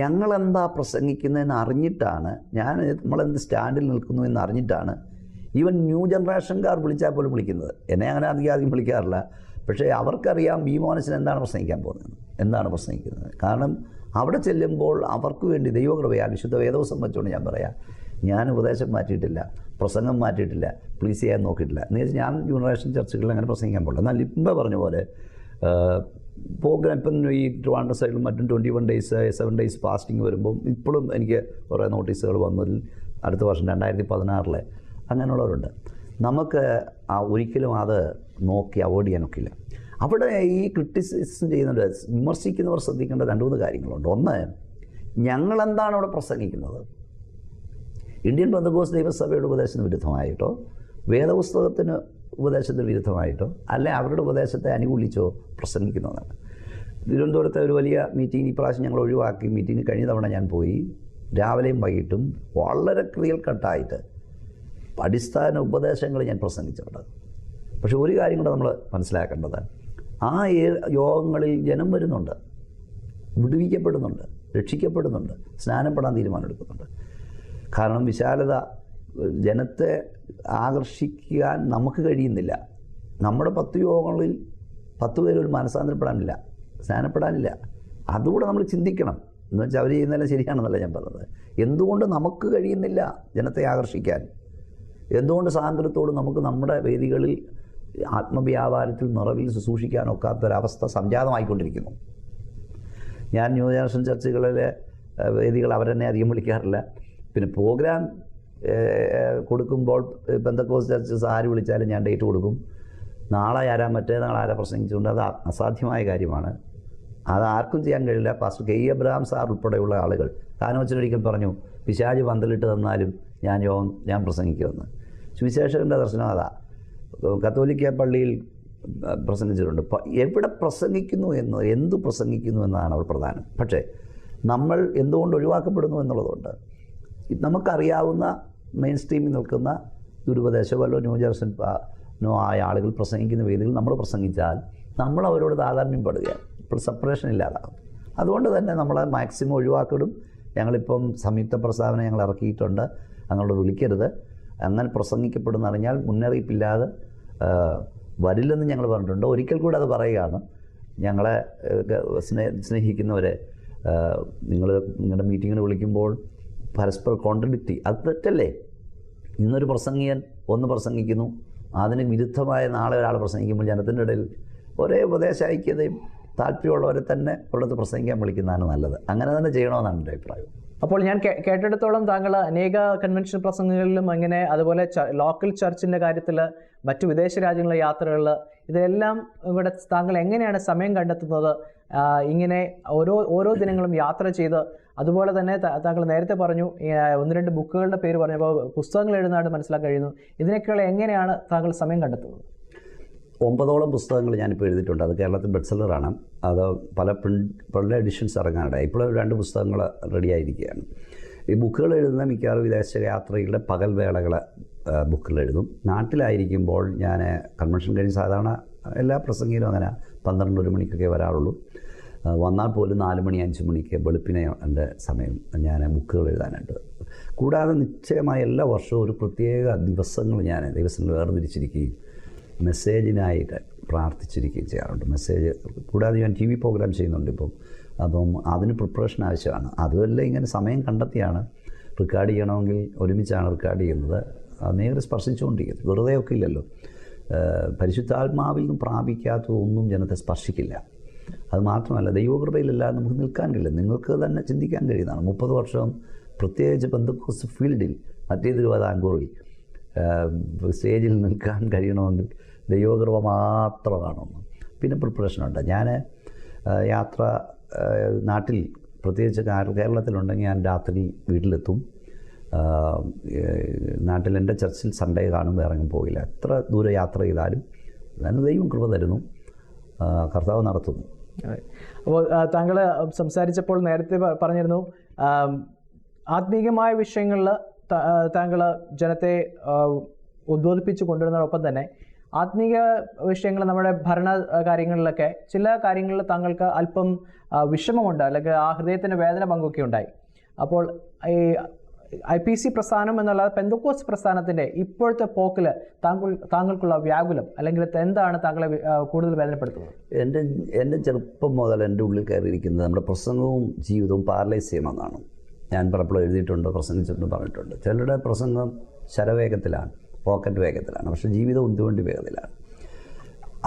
ഞങ്ങളെന്താ പ്രസംഗിക്കുന്നതെന്ന് അറിഞ്ഞിട്ടാണ്, നമ്മളെന്ത് സ്റ്റാൻഡിൽ നിൽക്കുന്നു എന്ന് അറിഞ്ഞിട്ടാണ് ഈവൻ ന്യൂ ജനറേഷൻകാർ വിളിച്ചാൽ പോലും വിളിക്കുന്നത്. എന്നെ അങ്ങനെ അധികം വിളിക്കാറില്ല. പക്ഷേ അവർക്കറിയാം ബി മോനച്ചൻ എന്താണ് പ്രസംഗിക്കാൻ പോകുന്നത്, എന്താണ് പ്രസംഗിക്കുന്നത്. കാരണം അവിടെ ചെല്ലുമ്പോൾ അവർക്ക് വേണ്ടി ദൈവകൃപയാൽ വിശുദ്ധ വേദവസം വെച്ചുകൊണ്ട് ഞാൻ പറയാം, ഞാൻ ഉപദേശം മാറ്റിയിട്ടില്ല, പ്രസംഗം മാറ്റിയിട്ടില്ല, പ്ലീസ് ചെയ്യാൻ നോക്കിയിട്ടില്ല. എന്ന് വെച്ചാൽ ഞാൻ ജനറേഷൻ ചർച്ചകളിൽ അങ്ങനെ പ്രസംഗിക്കാൻ പോകില്ല. എന്നാൽ ഇപ്പം പറഞ്ഞ പോലെ പ്രോഗ്രാം ഇപ്പം ഈ ട്രിവാൻഡ്രം സൈഡിലും മറ്റും 21 days 7 days ഫാസ്റ്റിംഗ് വരുമ്പം ഇപ്പോഴും എനിക്ക് കുറേ നോട്ടീസുകൾ വന്നതിൽ അടുത്ത വർഷം 2016 അങ്ങനെയുള്ളവരുണ്ട്. നമുക്ക് ഒരിക്കലും അത് നോക്കി അവോയ്ഡ് ചെയ്യാനൊക്കില്ല. അവിടെ ഈ ക്രിറ്റിസിസം ചെയ്യുന്നവർ, വിമർശിക്കുന്നവർ ശ്രദ്ധിക്കേണ്ട 2-3 കാര്യങ്ങളുണ്ട്. ഒന്ന്, ഞങ്ങളെന്താണ് അവിടെ പ്രസംഗിക്കുന്നത്? ഇന്ത്യൻ പെന്തക്കോസ്ത് ദൈവസഭയുടെ ഉപദേശത്തിന് വിരുദ്ധമായിട്ടോ, വേദപുസ്തകത്തിന് ഉപദേശത്തിന് വിരുദ്ധമായിട്ടോ, അല്ലെ അവരുടെ ഉപദേശത്തെ അനുകൂലിച്ചോ പ്രസംഗിക്കുന്നതാണ്. തിരുവനന്തപുരത്തെ ഒരു വലിയ മീറ്റിംഗ് ഇപ്രാവശ്യം ഞങ്ങൾ ഒഴിവാക്കി. മീറ്റിംഗ് കഴിഞ്ഞ തവണ ഞാൻ പോയി, രാവിലെയും വൈകിട്ടും വളരെ ക്ലിയർ കട്ടായിട്ട് അടിസ്ഥാന ഉപദേശങ്ങൾ ഞാൻ പ്രസംഗിച്ചിട്ടുണ്ട്. പക്ഷെ ഒരു കാര്യം കൂടെ നമ്മൾ മനസ്സിലാക്കേണ്ടത്, ആ യോഗങ്ങളിൽ ജനം വരുന്നുണ്ട്, വിടുവിക്കപ്പെടുന്നുണ്ട്, രക്ഷിക്കപ്പെടുന്നുണ്ട്, സ്നാനപ്പെടാൻ തീരുമാനമെടുക്കുന്നുണ്ട്. കാരണം വിശാലത, ജനത്തെ ആകർഷിക്കാൻ നമുക്ക് കഴിയുന്നില്ല. നമ്മുടെ 10 യോഗങ്ങളിൽ 10 പേര് ഒരു മനസ്സാന്തരപ്പെടാനില്ല, സ്നാനപ്പെടാനില്ല. അതുകൂടെ നമ്മൾ ചിന്തിക്കണം. എന്ന് വെച്ചാൽ അവർ ചെയ്യുന്നതെല്ലാം ശരിയാണെന്നല്ല ഞാൻ പറഞ്ഞത്. എന്തുകൊണ്ട് നമുക്ക് കഴിയുന്നില്ല ജനത്തെ ആകർഷിക്കാൻ? എന്തുകൊണ്ട് സാന്ദ്രത്തോട് നമുക്ക് നമ്മുടെ വേദികളിൽ ആത്മവ്യാപാരത്തിൽ നിറവിൽ ശുശ്രൂഷിക്കാനൊക്കാത്തൊരവസ്ഥ സംജാതമായിക്കൊണ്ടിരിക്കുന്നു? ഞാൻ ന്യൂ ജനറേഷൻ ചർച്ചുകളിലെ വേദികൾ അവരെന്നെ അധികം വിളിക്കാറില്ല. പിന്നെ പ്രോഗ്രാം കൊടുക്കുമ്പോൾ പെന്തക്കോസ്ത് ചർച്ചസ് ആര് വിളിച്ചാലും ഞാൻ ഡേറ്റ് കൊടുക്കും. നാളെ ആരാ മറ്റേനാൾ ആരാ പ്രസംഗിച്ചുകൊണ്ട് അത് അസാധ്യമായ കാര്യമാണ്. അത് ആർക്കും ചെയ്യാൻ കഴിയില്ല. പാസ്റ്റർ കെ എബ്രഹാം സാർ ഉൾപ്പെടെയുള്ള ആളുകൾ കാനോച്ചനൊരിക്കൽ പറഞ്ഞു, പിശാച് പന്തലിട്ട് തന്നാലും ഞാൻ പ്രസംഗിക്കുമെന്ന്. സുവിശേഷകൻ്റെ ദർശനം അതാ. കത്തോലിക്ക പള്ളിയിൽ പ്രസംഗിച്ചിട്ടുണ്ട്. എവിടെ പ്രസംഗിക്കുന്നു എന്തു പ്രസംഗിക്കുന്നു എന്നതാണ് അവിടെ പ്രധാനം. പക്ഷേ നമ്മൾ എന്തുകൊണ്ട് ഒഴിവാക്കപ്പെടുന്നു എന്നുള്ളതുകൊണ്ട് നമുക്കറിയാവുന്ന മെയിൻ സ്ട്രീമിൽ നിൽക്കുന്ന ദുരുപദേശമല്ലോ ന്യൂ ജനറേഷനോ ആയ ആളുകൾ പ്രസംഗിക്കുന്ന വേദിയിൽ നമ്മൾ പ്രസംഗിച്ചാൽ നമ്മൾ അവരോട് താതാത്മ്യപ്പെടുകയാണ്. ഇപ്പോൾ സെപ്പറേഷൻ ഇല്ലാതാകും. അതുകൊണ്ട് തന്നെ നമ്മളെ മാക്സിമം ഒഴിവാക്കിടും. ഞങ്ങളിപ്പം സംയുക്ത പ്രസ്താവന ഞങ്ങൾ ഇറക്കിയിട്ടുണ്ട്, അങ്ങോട്ട് വിളിക്കരുത്. അങ്ങനെ പ്രസംഗിക്കപ്പെടുന്നറിഞ്ഞാൽ മുന്നറിയിപ്പില്ലാതെ വരില്ലെന്ന് ഞങ്ങൾ പറഞ്ഞിട്ടുണ്ട്. ഒരിക്കൽ കൂടെ അത് പറയുകയാണ്, ഞങ്ങളെ സ്നേഹിക്കുന്നവരെ, നിങ്ങളുടെ മീറ്റിങ്ങിന് വിളിക്കുമ്പോൾ പരസ്പരം കോൺട്രഡിക്റ്റ്, അത് തെറ്റല്ലേ? ഇന്നൊരു പ്രസംഗിയൻ ഒന്ന് പ്രസംഗിക്കുന്നു, അതിന് വിരുദ്ധമായ നാളെ ഒരാൾ പ്രസംഗിക്കുമ്പോൾ ജനത്തിൻ്റെ ഇടയിൽ ഒരേ ഉപദേശ ഐക്യതയും താല്പര്യമുള്ളവരെ തന്നെ ഒരിടത്ത് പ്രസംഗിക്കാൻ വിളിക്കുന്നതാണ് നല്ലത്. അങ്ങനെ തന്നെ ചെയ്യണമെന്നാണ് എൻ്റെ അഭിപ്രായം. അപ്പോൾ ഞാൻ കേട്ടിടത്തോളം താങ്കൾ അനേക കൺവെൻഷൻ പ്രസംഗങ്ങളിലും അങ്ങനെ അതുപോലെ ലോക്കൽ ചർച്ചിൻ്റെ കാര്യത്തിൽ മറ്റു വിദേശ രാജ്യങ്ങളിലെ യാത്രകളിൽ ഇതെല്ലാം ഇവിടെ താങ്കൾ എങ്ങനെയാണ് സമയം കണ്ടെത്തുന്നത്? ഇങ്ങനെ ഓരോ ദിനങ്ങളും യാത്ര ചെയ്ത്, അതുപോലെ തന്നെ താങ്കൾ നേരത്തെ പറഞ്ഞു 1-2 ബുക്കുകളുടെ പേര് പറഞ്ഞപ്പോൾ പുസ്തകങ്ങൾ എഴുതുന്നതായിട്ട് മനസ്സിലാക്കാൻ കഴിയുന്നു. ഇതിനൊക്കെയുള്ള എങ്ങനെയാണ് താങ്കൾ സമയം കണ്ടെത്തുന്നത്? 9ഓളം പുസ്തകങ്ങൾ ഞാനിപ്പോൾ എഴുതിയിട്ടുണ്ട്. അത് കേരളത്തിൽ ബെസ്റ്റ്സെല്ലറാണ്. അത് പല എഡിഷൻസ് ഇറങ്ങാനുണ്ട്. ഇപ്പോഴും 2 പുസ്തകങ്ങൾ റെഡിയായിരിക്കുകയാണ്. ഈ ബുക്കുകൾ എഴുതുന്ന മിക്കവാറും വിദേശ യാത്രകളുടെ പകൽവേളകൾ ബുക്കുകൾ എഴുതും. നാട്ടിലായിരിക്കുമ്പോൾ ഞാൻ കൺവെൻഷൻ കഴിഞ്ഞ് സാധാരണ എല്ലാ പ്രസംഗിയിലും അങ്ങനെ 12-1 മണിക്കൊക്കെ വരാറുള്ളൂ. വന്നാൽ പോലും 4 മണി 5 മണിക്ക് വെളുപ്പിനെ എൻ്റെ സമയം ഞാൻ ബുക്കുകൾ എഴുതാനുണ്ട്. കൂടാതെ നിശ്ചയമായ എല്ലാ വർഷവും ഒരു പ്രത്യേക ദിവസങ്ങൾ ഞാൻ ദിവസങ്ങൾ വേർതിരിച്ചിരിക്കുകയും മെസ്സേജിനായിട്ട് പ്രാർത്ഥിച്ചിരിക്കുകയും ചെയ്യാറുണ്ട്. മെസ്സേജ് കൂടാതെ ഞാൻ TV പ്രോഗ്രാം ചെയ്യുന്നുണ്ട് ഇപ്പം. അപ്പം അതിന് പ്രിപ്പറേഷൻ ആവശ്യമാണ്. അതുമല്ല ഇങ്ങനെ സമയം കണ്ടെത്തിയാണ് റെക്കോർഡ് ചെയ്യണമെങ്കിൽ ഒരുമിച്ചാണ് റെക്കോർഡ് ചെയ്യുന്നത്. നേരെ സ്പർശിച്ചുകൊണ്ടിരിക്കുന്നത് വെറുതെ ഒക്കെ ഇല്ലല്ലോ. പരിശുദ്ധാത്മാവിൽ നിന്നും പ്രാപിക്കാത്തതൊന്നും ജനത്തെ സ്പർശിക്കില്ല. അത് മാത്രമല്ല ദൈവകൃപയിലല്ലാതെ നമുക്ക് നിൽക്കാൻ കഴിയില്ല. നിങ്ങൾക്ക് തന്നെ ചിന്തിക്കാൻ കഴിയുന്നതാണ്. 30 വർഷം പ്രത്യേകിച്ച് പെന്തക്കോസ്ത് ഫീൽഡിൽ മറ്റേ തിരുവിതാംകൂറിൽ സ്റ്റേജിൽ നിൽക്കാൻ കഴിയണമെങ്കിൽ ദൈവകൃപ മാത്രമാണെന്ന്. പിന്നെ പ്രിപ്പറേഷനുണ്ട്. ഞാൻ യാത്ര നാട്ടിൽ പ്രത്യേകിച്ച് കേരളത്തിലുണ്ടെങ്കിൽ ഞാൻ രാത്രി വീട്ടിലെത്തും. നാട്ടിൽ എൻ്റെ ചർച്ചിൽ സൺഡേ കാണുമ്പോൾ ഇറങ്ങി പോകില്ല. എത്ര ദൂരെ യാത്ര ചെയ്താലും അതിന് ദൈവം കൃപ തരുന്നു, കർത്താവ് നടത്തുന്നു. അപ്പോൾ താങ്കൾ സംസാരിച്ചപ്പോൾ നേരത്തെ പറഞ്ഞിരുന്നു ആത്മീയമായ വിഷയങ്ങളിൽ താങ്കൾ ജനത്തെ ഉദ്ബോധിപ്പിച്ചു കൊണ്ടുവരുന്നതോടൊപ്പം തന്നെ ആത്മീയ വിഷയങ്ങൾ നമ്മുടെ ഭരണ കാര്യങ്ങളിലൊക്കെ ചില കാര്യങ്ങളിൽ താങ്കൾക്ക് അല്പം വിഷമമുണ്ട്, അല്ലെങ്കിൽ ആ ഹൃദയത്തിൻ്റെ വേദന പങ്കൊക്കെ ഉണ്ടായി. അപ്പോൾ ഈ IPC പ്രസ്ഥാനം എന്നുള്ള പെന്തക്കോസ്ത് പ്രസ്ഥാനത്തിൻ്റെ ഇപ്പോഴത്തെ പോക്കിൽ താങ്കൾക്കുള്ള വ്യാകുലം അല്ലെങ്കിൽ എന്താണ് താങ്കളെ കൂടുതൽ വേദനപ്പെടുത്തുന്നത്? എൻ്റെ ചെറുപ്പം മുതൽ എൻ്റെ ഉള്ളിൽ കയറിയിരിക്കുന്നത് നമ്മുടെ പ്രസംഗവും ജീവിതവും പാരലൈസ് ചെയ്യുമെന്നാണ്. ഞാൻ പലപ്പോഴും എഴുതിയിട്ടുണ്ട്, പ്രസംഗിച്ചിട്ടുണ്ട്, പറഞ്ഞിട്ടുണ്ട്. ചിലരുടെ പ്രസംഗം ശരവേഗത്തിലാണ്, പോക്കറ്റ് വേഗത്തിലാണ്, പക്ഷേ ജീവിതം ഉന്തുവണ്ടി വേഗത്തിലാണ്.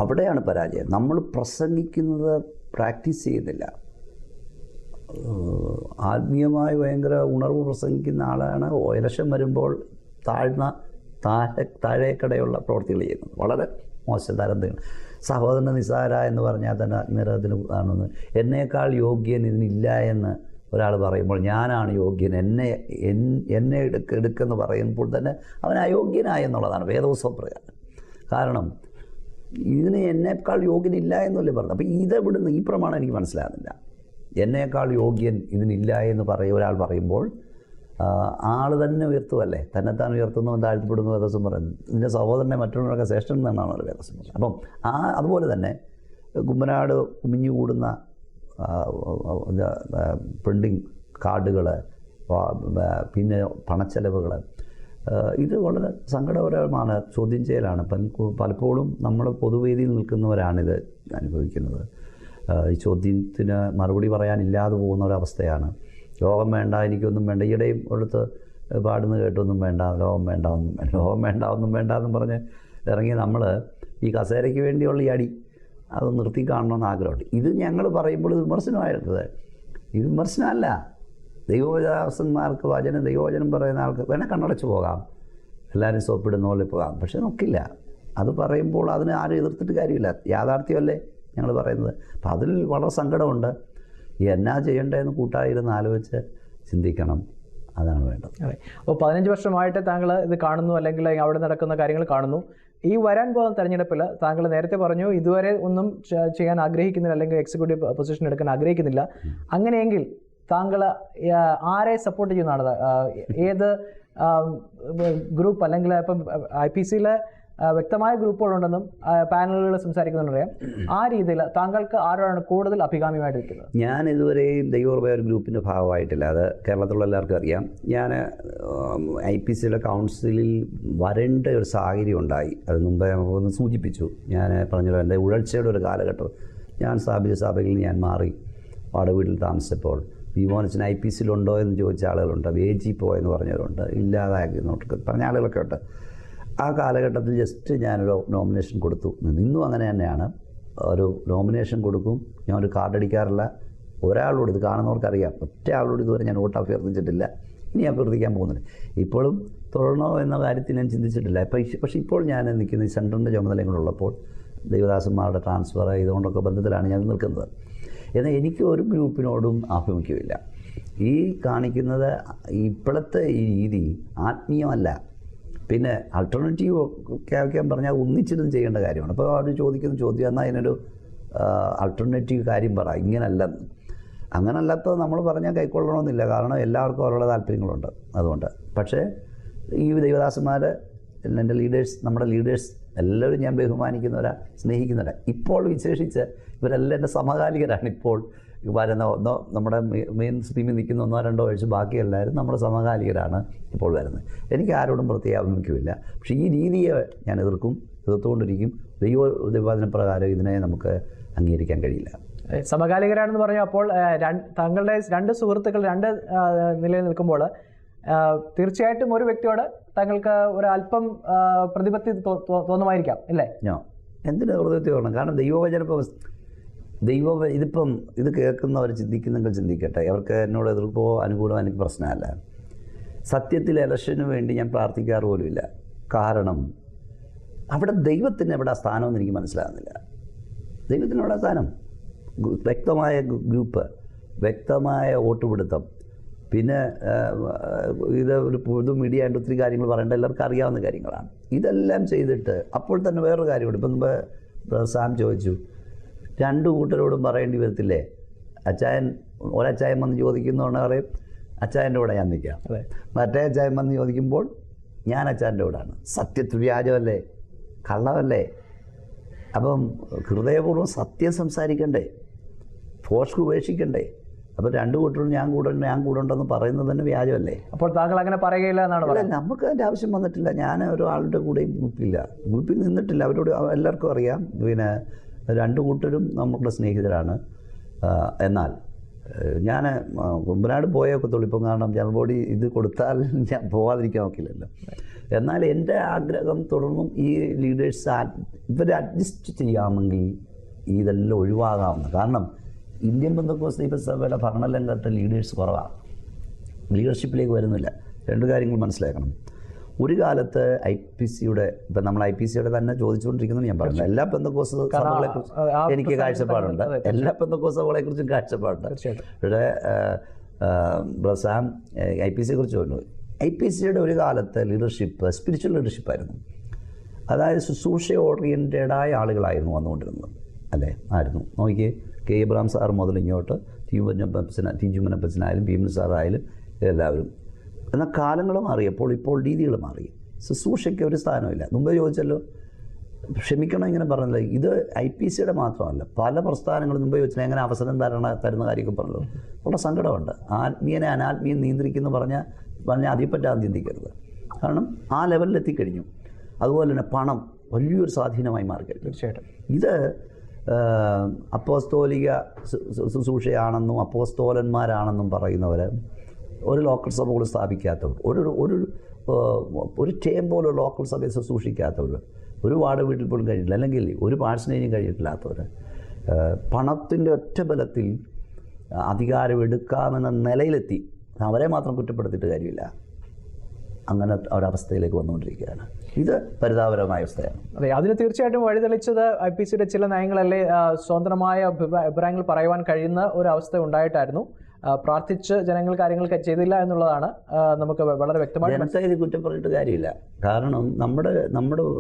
അവിടെയാണ് പരാജയം. നമ്മൾ പ്രസംഗിക്കുന്നത് പ്രാക്ടീസ് ചെയ്യുന്നില്ല. ആത്മീയമായി ഭയങ്കര ഉണർവ് പ്രസംഗിക്കുന്ന ആളാണ് ഇലക്ഷൻ വരുമ്പോൾ താഴേക്കടയുള്ള പ്രവൃത്തികൾ ചെയ്യുന്നത്. വളരെ മോശം തരത്തിൽ സഹോദരൻ നിസാര എന്ന് പറഞ്ഞാൽ തന്നെ നിരത്തിന് കാണുന്നു. എന്നേക്കാൾ യോഗ്യൻ ഇതിനില്ല എന്ന് ഒരാൾ പറയുമ്പോൾ ഞാനാണ് യോഗ്യൻ, എന്നെ എടുക്കെന്ന് പറയുമ്പോൾ തന്നെ അവൻ അയോഗ്യനായെന്നുള്ളതാണ് വേദോത്സവ പ്രകാരം. കാരണം ഇതിന് എന്നേക്കാൾ യോഗ്യനില്ല എന്നല്ലേ പറഞ്ഞത്. അപ്പോൾ ഇതെവിടുന്ന് ഈ പ്രമാണം എനിക്ക് മനസ്സിലാകുന്നില്ല. എന്നേക്കാൾ യോഗ്യൻ ഇതിനില്ല എന്ന് ഒരാൾ പറയുമ്പോൾ ആൾ തന്നെ ഉയർത്തുമല്ലേ, തന്നെത്താൻ ഉയർത്തുന്നവൻ താഴ്ത്തപ്പെടുന്നു വേദോസം പറയുന്നത്. ഇതിൻ്റെ സഹോദരനെ മറ്റുള്ളവരൊക്കെ ശ്രേഷ്ഠൻ എന്നാണ് വേദോസം പറയുന്നത്. അപ്പം അതുപോലെ തന്നെ കുമ്പനാട് കുമിഞ്ഞുകൂടുന്ന പ്രിൻറ്റിങ് കാർഡുകൾ, പിന്നെ പണച്ചെലവുകൾ, ഇത് വളരെ സങ്കടകരമാണ്, ചോദ്യം ചെയ്യലാണ്. പലപ്പോഴും നമ്മൾ പൊതുവേദിയിൽ നിൽക്കുന്നവരാണിത് അനുഭവിക്കുന്നത്. ഈ ചോദ്യത്തിന് മറുപടി പറയാനില്ലാതെ പോകുന്ന ഒരവസ്ഥയാണ്. ലോകം വേണ്ട, എനിക്കൊന്നും വേണ്ട. ഈയിടെയും അടുത്ത് പാടുന്ന കേട്ടൊന്നും വേണ്ട, ലോകം വേണ്ട, ഒന്നും വേണ്ട എന്നും പറഞ്ഞ് ഇറങ്ങി നമ്മൾ ഈ കസേരയ്ക്ക് വേണ്ടിയുള്ള ഈ അടി അത് നിർത്തി കാണണമെന്ന് ആഗ്രഹമുണ്ട്. ഇത് ഞങ്ങൾ പറയുമ്പോൾ ഇത് വിമർശനമായിരുന്നത്. ഇത് വിമർശനമല്ല. ദൈവദാസന്മാർക്ക് ദൈവവചനം പറയുന്ന ആൾക്ക് വേണേൽ കണ്ണടച്ച് പോകാം, എല്ലാവരും സോപ്പിടുന്ന പോലെ പോകാം. പക്ഷെ നോക്കില്ല. അത് പറയുമ്പോൾ അതിന് ആരും എതിർത്തിട്ട് കാര്യമില്ല. യാഥാർത്ഥ്യമല്ലേ ഞങ്ങൾ പറയുന്നത്. അപ്പം അതിൽ വളരെ സങ്കടമുണ്ട്. എന്നാ ചെയ്യേണ്ടതെന്ന് കൂട്ടായിരുന്ന് ആലോചിച്ച് ചിന്തിക്കണം. അതാണ് വേണ്ടത്. അതെ. അപ്പോൾ 15 വർഷമായിട്ട് താങ്കൾ ഇത് കാണുന്നു, അല്ലെങ്കിൽ അവിടെ നടക്കുന്ന കാര്യങ്ങൾ കാണുന്നു. ഈ വരാൻ പോകുന്ന തെരഞ്ഞെടുപ്പിൽ താങ്കൾ നേരത്തെ പറഞ്ഞു ഇതുവരെ ഒന്നും ചെയ്യാൻ ആഗ്രഹിക്കുന്നില്ല, അല്ലെങ്കിൽ എക്സിക്യൂട്ടീവ് പൊസിഷൻ എടുക്കാൻ ആഗ്രഹിക്കുന്നില്ല. അങ്ങനെയെങ്കിൽ താങ്കൾ ആരെ സപ്പോർട്ട് ചെയ്യുന്നതാണ്? ഏത് ഗ്രൂപ്പ്, അല്ലെങ്കിൽ ഇപ്പം IPCയിലെ വ്യക്തമായ ഗ്രൂപ്പുകളുണ്ടെന്നും പാനലുകൾ സംസാരിക്കുന്നുണ്ടറിയാം. ആ രീതിയിൽ താങ്കൾക്ക് ആരോടാണ് കൂടുതൽ അഭികാമ്യമായിട്ട് ഇരിക്കുന്നത്? ഞാൻ ഇതുവരെയും ദൈവകൃപ ഒരു ഗ്രൂപ്പിൻ്റെ ഭാഗമായിട്ടില്ല. അത് കേരളത്തിലുള്ള എല്ലാവർക്കും അറിയാം. ഞാൻ IPCയുടെ കൗൺസിലിൽ വരേണ്ട ഒരു സാഹചര്യം ഉണ്ടായി. അത് മുമ്പേ ഒന്ന് സൂചിപ്പിച്ചു. ഞാൻ പറഞ്ഞല്ലോ, എൻ്റെ ഉഴർച്ചയുടെ ഒരു കാലഘട്ടം. ഞാൻ സ്ഥാപിച്ച സഭയിൽ ഞാൻ മാറി വാടക താമസിച്ചപ്പോൾ വിമോചന IPCയിലുണ്ടോ എന്ന് ചോദിച്ച ആളുകളുണ്ട്, AG പോയെന്ന് പറഞ്ഞവരുണ്ട്, ഇല്ലാതാക്കി പറഞ്ഞ ആളുകളൊക്കെ ഉണ്ട്. ആ കാലഘട്ടത്തിൽ ജസ്റ്റ് ഞാനൊരു നോമിനേഷൻ കൊടുത്തു. ഇന്നും അങ്ങനെ തന്നെയാണ്. ഒരു നോമിനേഷൻ കൊടുക്കും, ഞാനൊരു കാർഡ് അടിക്കാറില്ല. ഒരാളോട്, ഇത് കാണുന്നവർക്കറിയാം, ഒറ്റ ആളോട് ഇതുവരെ ഞാൻ വോട്ട് അഭ്യർത്ഥിച്ചിട്ടില്ല, ഇനി അഭ്യർത്ഥിക്കാൻ പോകുന്നില്ല. ഇപ്പോഴും തുടരണോ എന്ന കാര്യത്തിൽ ഞാൻ ചിന്തിച്ചിട്ടില്ല. പക്ഷേ ഇപ്പോൾ ഞാൻ നിൽക്കുന്ന ഈ സെൻറ്ററിൻ്റെ ചുമതലകളുള്ളപ്പോൾ ദൈവദാസന്മാരുടെ ട്രാൻസ്ഫർ ഇതുകൊണ്ടൊക്കെ ബന്ധത്തിലാണ് ഞാൻ നിൽക്കുന്നത്. എന്നാൽ എനിക്ക് ഒരു ഗ്രൂപ്പിനോടും ആഭിമുഖ്യമില്ല. ഈ കാണിക്കുന്നത് ഇപ്പോഴത്തെ ഈ രീതി ആത്മീയമല്ല. പിന്നെ ആൾട്ടർനേറ്റീവ് ഒക്കെ പറഞ്ഞാൽ ഒന്നിച്ചിരുന്ന് ചെയ്യേണ്ട കാര്യമാണ്. അപ്പോൾ അവർ ചോദിക്കുന്ന ചോദ്യം എന്നാൽ അതിനൊരു ആൾട്ടർനേറ്റീവ് കാര്യം പറ, ഇങ്ങനല്ലെന്ന്. അങ്ങനല്ലാത്തത് നമ്മൾ പറഞ്ഞാൽ കൈക്കൊള്ളണമെന്നില്ല, കാരണം എല്ലാവർക്കും അവരുടെ താല്പര്യങ്ങളുണ്ട്. അതുകൊണ്ട് പക്ഷേ ഈ ദൈവദാസന്മാർ, എൻ്റെ ലീഡേഴ്സ്, നമ്മുടെ ലീഡേഴ്സ് എല്ലാവരും ഞാൻ ബഹുമാനിക്കുന്നവരാ, സ്നേഹിക്കുന്നവരാ. ഇപ്പോൾ വിശേഷിച്ച് ഇവരെല്ലാം എൻ്റെ സമകാലികരാണ്. ഇപ്പോൾ വരുന്ന നമ്മുടെ മെയിൻ സ്ട്രീമിൽ നിൽക്കുന്ന 1-2 ആഴ്ച ബാക്കി എല്ലാവരും നമ്മുടെ സമകാലികരാണ് ഇപ്പോൾ വരുന്നത്. എനിക്ക് ആരോടും പ്രത്യേക ആഭിമുഖ്യമില്ല. പക്ഷേ ഈ രീതിയെ ഞാൻ എതിർത്തുകൊണ്ടിരിക്കും. ദൈവവചന പ്രകാരം ഇതിനെ നമുക്ക് അംഗീകരിക്കാൻ കഴിയില്ല. സമകാലികരാണെന്ന് പറഞ്ഞു. അപ്പോൾ താങ്കളുടെ 2 സുഹൃത്തുക്കൾ 2 നിലയിൽ നിൽക്കുമ്പോൾ തീർച്ചയായിട്ടും ഒരു വ്യക്തിയോട് താങ്കൾക്ക് ഒരു അല്പം പ്രതിപത്തി തോന്നുമായിരിക്കാം, അല്ലേ? എന്തിനാ പ്രതിപത്തി തോന്നണം? കാരണം ഇതിപ്പം ഇത് കേൾക്കുന്നവർ ചിന്തിക്കുന്നെങ്കിൽ ചിന്തിക്കട്ടെ. അവർക്ക് എന്നോട് എതിർപ്പോ അനുകൂലമോ എനിക്ക് പ്രശ്നമല്ല. സത്യത്തിൽ ഇലക്ഷന് വേണ്ടി ഞാൻ പ്രാർത്ഥിക്കാറ് പോലുമില്ല. കാരണം അവിടെ ദൈവത്തിന് എവിടെ സ്ഥാനമെന്ന് എനിക്ക് മനസ്സിലാകുന്നില്ല. ദൈവത്തിന് എവിടെ സ്ഥാനം? വ്യക്തമായ ഗ്രൂപ്പ്, വ്യക്തമായ വോട്ടുപിടുത്തം, പിന്നെ ഇത് മീഡിയ ആയിട്ട് ഒത്തിരി കാര്യങ്ങൾ പറയേണ്ട എല്ലാവർക്കും അറിയാവുന്ന കാര്യങ്ങളാണ്. ഇതെല്ലാം ചെയ്തിട്ട് അപ്പോൾ തന്നെ വേറൊരു കാര്യമുണ്ട്. ഇപ്പം മുമ്പ് സാം ചോദിച്ചു, 2 കൂട്ടരോടും പറയേണ്ടി വരത്തില്ലേ? ഒരച്ചായൻ വന്ന് ചോദിക്കുന്നതുകൊണ്ട് പറയും അച്ചായൻ്റെ കൂടെ ഞാൻ നിൽക്കാം, മറ്റേ അച്ചായൻ വന്ന് ചോദിക്കുമ്പോൾ ഞാൻ അച്ചായൻ്റെ കൂടെയാണ്. സത്യത്തിൽ വ്യാജമല്ലേ, കള്ളമല്ലേ? അപ്പം ഹൃദയപൂർവ്വം സത്യം സംസാരിക്കണ്ടേ, ഫോഷ്ക്ക് ഉപേക്ഷിക്കണ്ടേ? അപ്പോൾ 2 കൂട്ടരും ഞാൻ കൂടെ ഉണ്ടെന്ന് പറയുന്നത് തന്നെ വ്യാജമല്ലേ? അപ്പോൾ താങ്കൾ അങ്ങനെ പറയുകയില്ല എന്നാണ് പറയുന്നത്? നമുക്ക് അതിൻ്റെ ആവശ്യം വന്നിട്ടില്ല. ഞാൻ ഒരാളുടെ കൂടെയും ഗ്രൂപ്പിൽ നിന്നിട്ടില്ല. അവരോട് എല്ലാവർക്കും അറിയാം. പിന്നെ 2 കൂട്ടരും നമ്മുടെ സ്നേഹിതരാണ്. എന്നാൽ ഞാൻ കുമ്പനാട് പോയൊക്കത്തുള്ളൂ ഇപ്പം, കാരണം ജനറൽ ബോഡി ഇത് കൊടുത്താൽ ഞാൻ പോകാതിരിക്കാൻ നോക്കില്ലല്ലോ. എന്നാൽ എൻ്റെ ആഗ്രഹം തുടർന്നും ഈ ലീഡേഴ്സ് ഇവരെ അഡ്ജസ്റ്റ് ചെയ്യാമെങ്കിൽ ഇതെല്ലാം ഒഴിവാകാവുന്ന. കാരണം ഇന്ത്യൻ പെന്തക്കോസ്ത് ദൈവസഭയുടെ ഭരണരംഗത്തെ ലീഡേഴ്സ് കുറവാണ്, ലീഡർഷിപ്പിലേക്ക് വരുന്നില്ല. 2 കാര്യങ്ങൾ മനസ്സിലാക്കണം. ഒരു കാലത്ത് IPCയുടെ, ഇപ്പം നമ്മൾ IPCയുടെ തന്നെ ചോദിച്ചുകൊണ്ടിരിക്കുന്നത് ഞാൻ പറഞ്ഞു, എല്ലാ പെന്തക്കോസ്ത് സഭകളെക്കുറിച്ചും എനിക്ക് കാഴ്ചപ്പാടുണ്ട്, എല്ലാ പെന്തക്കോസ്ത് സഭകളെക്കുറിച്ചും കാഴ്ചപ്പാടുണ്ട്. ഇവിടെ സാം IPCയെക്കുറിച്ച് പറഞ്ഞു. IPCയുടെ ഒരു കാലത്ത് ലീഡർഷിപ്പ് സ്പിരിച്വൽ ലീഡർഷിപ്പായിരുന്നു. അതായത് ശുശ്രൂഷ ഓറിയൻറ്റഡായ ആളുകളായിരുന്നു വന്നുകൊണ്ടിരുന്നത്, അല്ലേ? ആയിരുന്നു. നോക്കിയേ, K. എബ്രഹാം സാർ മുതൽ ഇങ്ങോട്ട് ടീജുമനപ്പച്ചനായാലും ഭീമൻ സാറായാലും എല്ലാവരും. എന്നാൽ കാലങ്ങൾ മാറിയപ്പോൾ ഇപ്പോൾ രീതികൾ മാറി. ശുശ്രൂഷയ്ക്ക് ഒരു സ്ഥാനമില്ല. മുമ്പ് ചോദിച്ചല്ലോ, ക്ഷമിക്കണം ഇങ്ങനെ പറഞ്ഞില്ല, ഇത് IPCയുടെ മാത്രമല്ല, പല പ്രസ്ഥാനങ്ങളും മുമ്പ് ചോദിച്ചാൽ എങ്ങനെ അവസരം തരുന്ന കാര്യമൊക്കെ പറഞ്ഞല്ലോ. വളരെ സങ്കടമുണ്ട്. ആത്മീയനെ അനാത്മീയം നിയന്ത്രിക്കുന്നു പറഞ്ഞാൽ അതിനെപ്പറ്റാതെ ചിന്തിക്കരുത്. കാരണം ആ ലെവലിലെത്തിക്കഴിഞ്ഞു. അതുപോലെ തന്നെ പണം വലിയൊരു സ്വാധീനമായി മാറിക്കഴിഞ്ഞു. തീർച്ചയായിട്ടും ഇത് അപ്പോസ്തോലിക ശുശ്രൂഷയാണെന്നും അപ്പോസ്തോലന്മാരാണെന്നും പറയുന്നവർ, ഒരു ലോക്കൽ സഭകൾ സ്ഥാപിക്കാത്തവർ, ഒരു ടേം പോലും ലോക്കൽ സഭയെ ശുശ്രൂഷിക്കാത്തവർ, ഒരു വാർഡ് വീട്ടിൽ പോലും കഴിയില്ല, അല്ലെങ്കിൽ ഒരു പാഴ്സനേജും കഴിയിട്ടില്ലാത്തവർ, പണത്തിൻ്റെ ഒറ്റ ബലത്തിൽ അധികാരം എടുക്കാമെന്ന നിലയിലെത്തി. അവരെ മാത്രം കുറ്റപ്പെടുത്തിയിട്ട് കാര്യമില്ല. അങ്ങനെ ഒരവസ്ഥയിലേക്ക് വന്നുകൊണ്ടിരിക്കുകയാണ്. ഇത് പരിതാപകരമായ അവസ്ഥയാണ്. അതെ, അതിന് തീർച്ചയായിട്ടും വഴിതെളിച്ചത് IPCയുടെ ചില നയങ്ങളല്ലേ, സ്വതന്ത്രമായ അഭിപ്രായങ്ങൾ പറയുവാൻ കഴിയുന്ന ഒരു അവസ്ഥ ഉണ്ടായിട്ടായിരുന്നു. പ്രാർത്ഥിച്ച് ജനങ്ങൾ കാര്യങ്ങൾ ചെയ്തില്ല എന്നുള്ളതാണ് നമുക്ക് വളരെ വ്യക്തമായി. ജനത്തെ ഇത് കുറ്റം പറഞ്ഞിട്ട് കാര്യമില്ല. കാരണം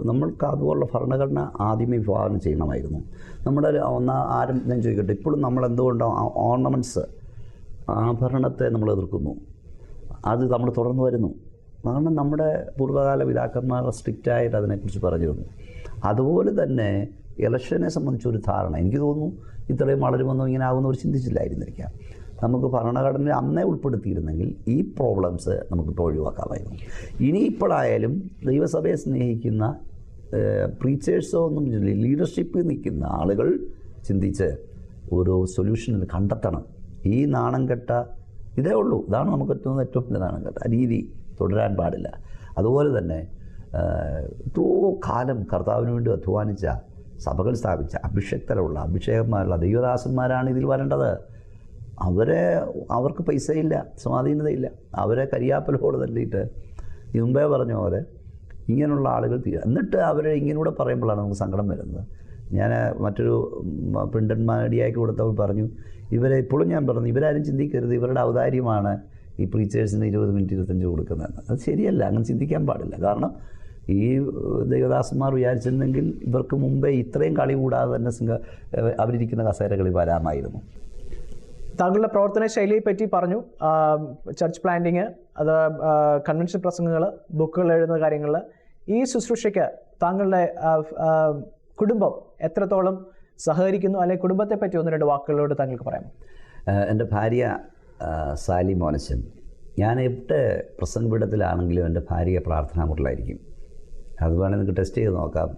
നമ്മൾക്ക് അതുപോലുള്ള ഭരണഘടന ആദ്യമേ വിഭാവനം ചെയ്യണമായിരുന്നു. നമ്മുടെ ആരും ഞാൻ ചോദിക്കട്ടെ, ഇപ്പോഴും നമ്മളെന്തുകൊണ്ടോ ഓർണമെൻറ്റ്സ്, ആഭരണത്തെ നമ്മൾ എതിർക്കുന്നു. അത് നമ്മൾ തുടർന്ന് വരുന്നു. കാരണം നമ്മുടെ പൂർവ്വകാല പിതാക്കന്മാർ സ്ട്രിക്റ്റായിട്ട് അതിനെക്കുറിച്ച് പറഞ്ഞിരുന്നു. അതുപോലെ തന്നെ ഇലക്ഷനെ സംബന്ധിച്ചൊരു ധാരണ എനിക്ക് തോന്നുന്നു ഇത്രയും വളരുമെന്നോ ഇങ്ങനെ ആകുന്നവർ ചിന്തിച്ചില്ലായിരുന്നിരിക്കാം. നമുക്ക് ഭരണഘടന അന്നേ ഉൾപ്പെടുത്തിയിരുന്നെങ്കിൽ ഈ പ്രോബ്ലംസ് നമുക്കിപ്പോൾ ഒഴിവാക്കാമായിരുന്നു. ഇനിയിപ്പോഴായാലും ദൈവസഭയെ സ്നേഹിക്കുന്ന പ്രീച്ചേഴ്സോ ഒന്നും ലീഡർഷിപ്പിൽ നിൽക്കുന്ന ആളുകൾ ചിന്തിച്ച് ഒരു സൊല്യൂഷൻ കണ്ടെത്തണം. ഈ നാണം കെട്ട ഇതേ ഉള്ളൂ, ഇതാണ് നമുക്ക് ഏറ്റവും വലിയ നാണം കെട്ട രീതി തുടരാൻ പാടില്ല. അതുപോലെ തന്നെ എത്രയോ കാലം കർത്താവിന് വേണ്ടി അധ്വാനിച്ച, സഭകൾ സ്ഥാപിച്ച, അഭിഷേകന്മാരുള്ള ദൈവദാസന്മാരാണ് ഇതിൽ വരേണ്ടത്. അവർക്ക് പൈസയില്ല, സ്വാധീനതയില്ല. അവരെ കരിയാപ്പലോട് തല്ലിയിട്ട് മുമ്പേ പറഞ്ഞ പോലെ ഇങ്ങനെയുള്ള ആളുകൾ എന്നിട്ട് അവരെ ഇങ്ങനെയൂടെ പറയുമ്പോഴാണ് നമുക്ക് സങ്കടം വരുന്നത്. ഞാൻ മറ്റൊരു പ്രിൻ്റഡ് മീഡിയയ്ക്ക് കൊടുത്തവർ പറഞ്ഞു, ഇവരെ ഇപ്പോഴും ഞാൻ പറഞ്ഞു, ഇവരാരും ചിന്തിക്കരുത് ഇവരുടെ ഔദാര്യമാണ് ഈ പ്രീച്ചേഴ്സിന് 20 മിനിറ്റ് 25 കൊടുക്കുന്നതെന്ന്. അത് ശരിയല്ല, അങ്ങനെ ചിന്തിക്കാൻ പാടില്ല. കാരണം ഈ ദൈവദാസന്മാർ വിചാരിച്ചിരുന്നെങ്കിൽ ഇവർക്ക് മുമ്പേ ഇത്രയും കളി കൂടാതെ തന്നെ അവരിയ്ക്കുന്ന കസേരകളിൽ വരാമായിരുന്നു. താങ്കളുടെ പ്രവർത്തന ശൈലിയെ പറ്റി പറഞ്ഞു. ചർച്ച് പ്ലാന്റിങ്, അത് കൺവെൻഷൻ പ്രസംഗങ്ങൾ, ബുക്കുകൾ എഴുതുന്ന കാര്യങ്ങൾ. ഈ ശുശ്രൂഷയ്ക്ക് താങ്കളുടെ കുടുംബം എത്രത്തോളം സഹകരിക്കുന്നു, അല്ലെങ്കിൽ കുടുംബത്തെ പറ്റി 1-2 വാക്കുകളോട് താങ്കൾക്ക് പറയാമോ? എൻ്റെ ഭാര്യ സാലി മോനച്ചൻ. ഞാൻ എവിടെ പ്രസംഗപീഠത്തിലാണെങ്കിലും എൻ്റെ ഭാര്യ പ്രാർത്ഥനാമുറിലായിരിക്കും. അത് വേണമെങ്കിൽ നിങ്ങൾക്ക് ടെസ്റ്റ് ചെയ്ത് നോക്കാം.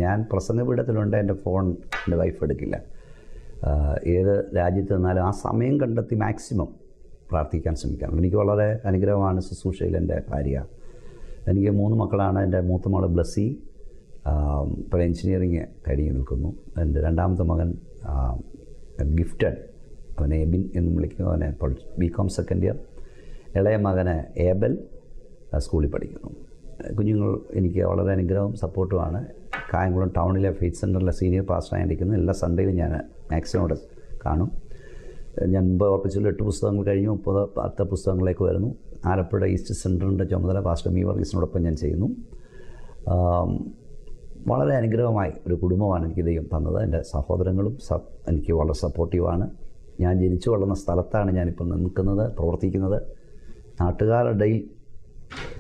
ഞാൻ പ്രസംഗപീഠത്തിലുണ്ട്, എൻ്റെ ഫോൺ എൻ്റെ വൈഫ് എടുക്കില്ല. ഏത് രാജ്യത്ത് നിന്നാലും ആ സമയം കണ്ടെത്തി മാക്സിമം പ്രാർത്ഥിക്കാൻ ശ്രമിക്കണം. എനിക്ക് വളരെ അനുഗ്രഹമാണ് ശുശ്രൂഷയിൽ എൻ്റെ ഭാര്യ. എനിക്ക് 3 മക്കളാണ്. എൻ്റെ മൂത്ത മകൾ ബ്ലസ്സി ഇപ്പോൾ എൻജിനീയറിങ് കഴിഞ്ഞ് നിൽക്കുന്നു. എൻ്റെ രണ്ടാമത്തെ മകൻ ഗിഫ്റ്റഡ്, അവനെ എബിൻ എന്ന് വിളിക്കുന്നു. അവനെ ഇപ്പോൾ BCom സെക്കൻഡ് ഇയർ. ഇളയ മകന് ഏബൽ സ്കൂളിൽ പഠിക്കുന്നു. കുഞ്ഞുങ്ങൾ എനിക്ക് വളരെ അനുഗ്രഹവും സപ്പോർട്ടുമാണ്. കായംകുളം ടൗണിലെ ഫെയ്ത്ത് സെൻ്ററിലെ സീനിയർ പാസ്റ്ററായിരിക്കുന്നു. എല്ലാ സൺഡേയിലും ഞാൻ മാക്സിമം കാണും. ഞാൻ മുമ്പ് ഓർപ്പിച്ചുള്ള 8 പുസ്തകങ്ങൾ കഴിഞ്ഞു, 30 പുസ്തകങ്ങളിലേക്ക് വരുന്നു. ആലപ്പുഴ ഈസ്റ്റ് സെൻറ്ററിൻ്റെ ചുമതല പാസ്റ്റർ മീ വർഗീസിനോടൊപ്പം ഞാൻ ചെയ്യുന്നു. വളരെ അനുഗ്രഹമായി ഒരു കുടുംബമാണ് എനിക്ക് ദൈവം തന്നത്. എൻ്റെ സഹോദരങ്ങളും എനിക്ക് വളരെ സപ്പോർട്ടീവാണ്. ഞാൻ ജനിച്ചു വളർന്ന സ്ഥലത്താണ് ഞാനിപ്പോൾ നിൽക്കുന്നത്, പ്രവർത്തിക്കുന്നത്. നാട്ടുകാരുടെ ഇടയിൽ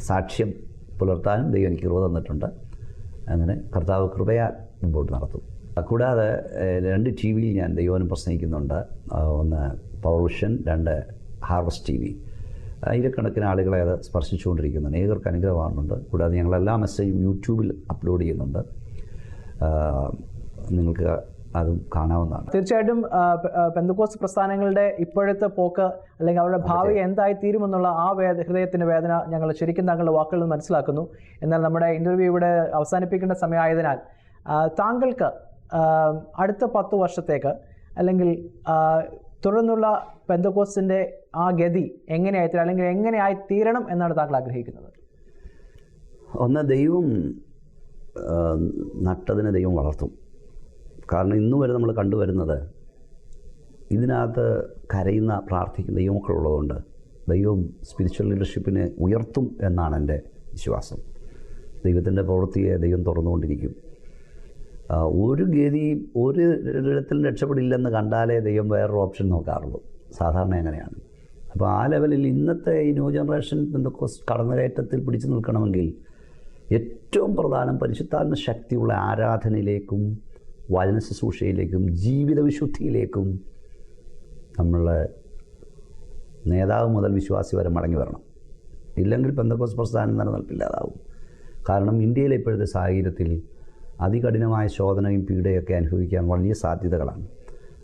സാക്ഷ്യം പുലർത്താനും ദൈവം എനിക്ക് കൃപ തന്നിട്ടുണ്ട്. അങ്ങനെ കർത്താവ് കൃപയാൽ മുമ്പോട്ട് നടത്തും. കൂടാതെ 2 TV ഞാൻ ദൈവനും പ്രസംഗിക്കുന്നുണ്ട്. ഒന്ന് പവർ വിഷൻ, 2 ഹാർവസ്റ്റ് TV. ആയിരക്കണക്കിന് ആളുകളെ അത് സ്പർശിച്ചുകൊണ്ടിരിക്കുന്നുണ്ട്. ഏകർക്ക് അനുഗ്രഹമാകുന്നുണ്ട്. കൂടാതെ ഞങ്ങളെല്ലാ മെസ്സേജും യൂട്യൂബിൽ അപ്ലോഡ് ചെയ്യുന്നുണ്ട്. നിങ്ങൾക്ക് അതും കാണാവുന്നതാണ്. തീർച്ചയായിട്ടും പെന്തക്കോസ്ത് പ്രസ്ഥാനങ്ങളുടെ ഇപ്പോഴത്തെ പോക്ക്, അല്ലെങ്കിൽ അവരുടെ ഭാവി എന്തായി തീരുമെന്നുള്ള ആ ഹൃദയത്തിൻ്റെ വേദന ഞങ്ങൾ ശരിക്കും താങ്കളുടെ വാക്കുകളിൽ മനസ്സിലാക്കുന്നു. എന്നാൽ നമ്മുടെ ഇൻ്റർവ്യൂ ഇവിടെ അവസാനിപ്പിക്കേണ്ട സമയമായതിനാൽ താങ്കൾക്ക് അടുത്ത 10 വർഷത്തേക്ക്, അല്ലെങ്കിൽ തുടർന്നുള്ള പെന്തക്കോസ്തിൻ്റെ ആ ഗതി എങ്ങനെയായിത്തീരണം, അല്ലെങ്കിൽ എങ്ങനെയായി തീരണം എന്നാണ് താങ്കൾ ആഗ്രഹിക്കുന്നത്? ഒന്ന്, ദൈവം നട്ടതിനെ ദൈവം വളർത്തും. കാരണം ഇന്നു വരെ നമ്മൾ കണ്ടുവരുന്നത് ഇതിനകത്ത് കരയുന്ന പ്രാർത്ഥിക്കുന്ന ദൈവമക്കളുള്ളതുകൊണ്ട് ദൈവം സ്പിരിച്വൽ ലീഡർഷിപ്പിനെ ഉയർത്തും എന്നാണ് എൻ്റെ വിശ്വാസം. ദൈവത്തിൻ്റെ പ്രവൃത്തിയെ ദൈവം തുറന്നുകൊണ്ടിരിക്കും. ഒരു ഗതി ഒരു ഇടത്തിൽ രക്ഷപ്പെടില്ലെന്ന് കണ്ടാലേ ദൈവം വേറൊരു ഓപ്ഷൻ നോക്കാറുള്ളൂ. സാധാരണ അങ്ങനെയാണ്. അപ്പോൾ ആ ലെവലിൽ ഇന്നത്തെ ഈ ന്യൂ ജനറേഷൻ പെന്തക്കോസ്ത് കടന്നുകയറ്റത്തിൽ പിടിച്ചു നിൽക്കണമെങ്കിൽ ഏറ്റവും പ്രധാനം പരിശുദ്ധാത്മ ശക്തിയുള്ള ആരാധനയിലേക്കും വചന ശുശ്രൂഷയിലേക്കും ജീവിത വിശുദ്ധിയിലേക്കും നമ്മളെ നേതാവ് മുതൽ വിശ്വാസി വരെ മടങ്ങി വരണം. ഇല്ലെങ്കിൽ പെന്തക്കോസ്ത് പ്രസ്ഥാനം നിലനിൽപ്പില്ലാതാവും. കാരണം ഇന്ത്യയിലെ ഇപ്പോഴത്തെ സാഹചര്യത്തിൽ അതികഠിനമായ ശോധനയും പീഡയൊക്കെ അനുഭവിക്കാൻ വലിയ സാധ്യതകളാണ്.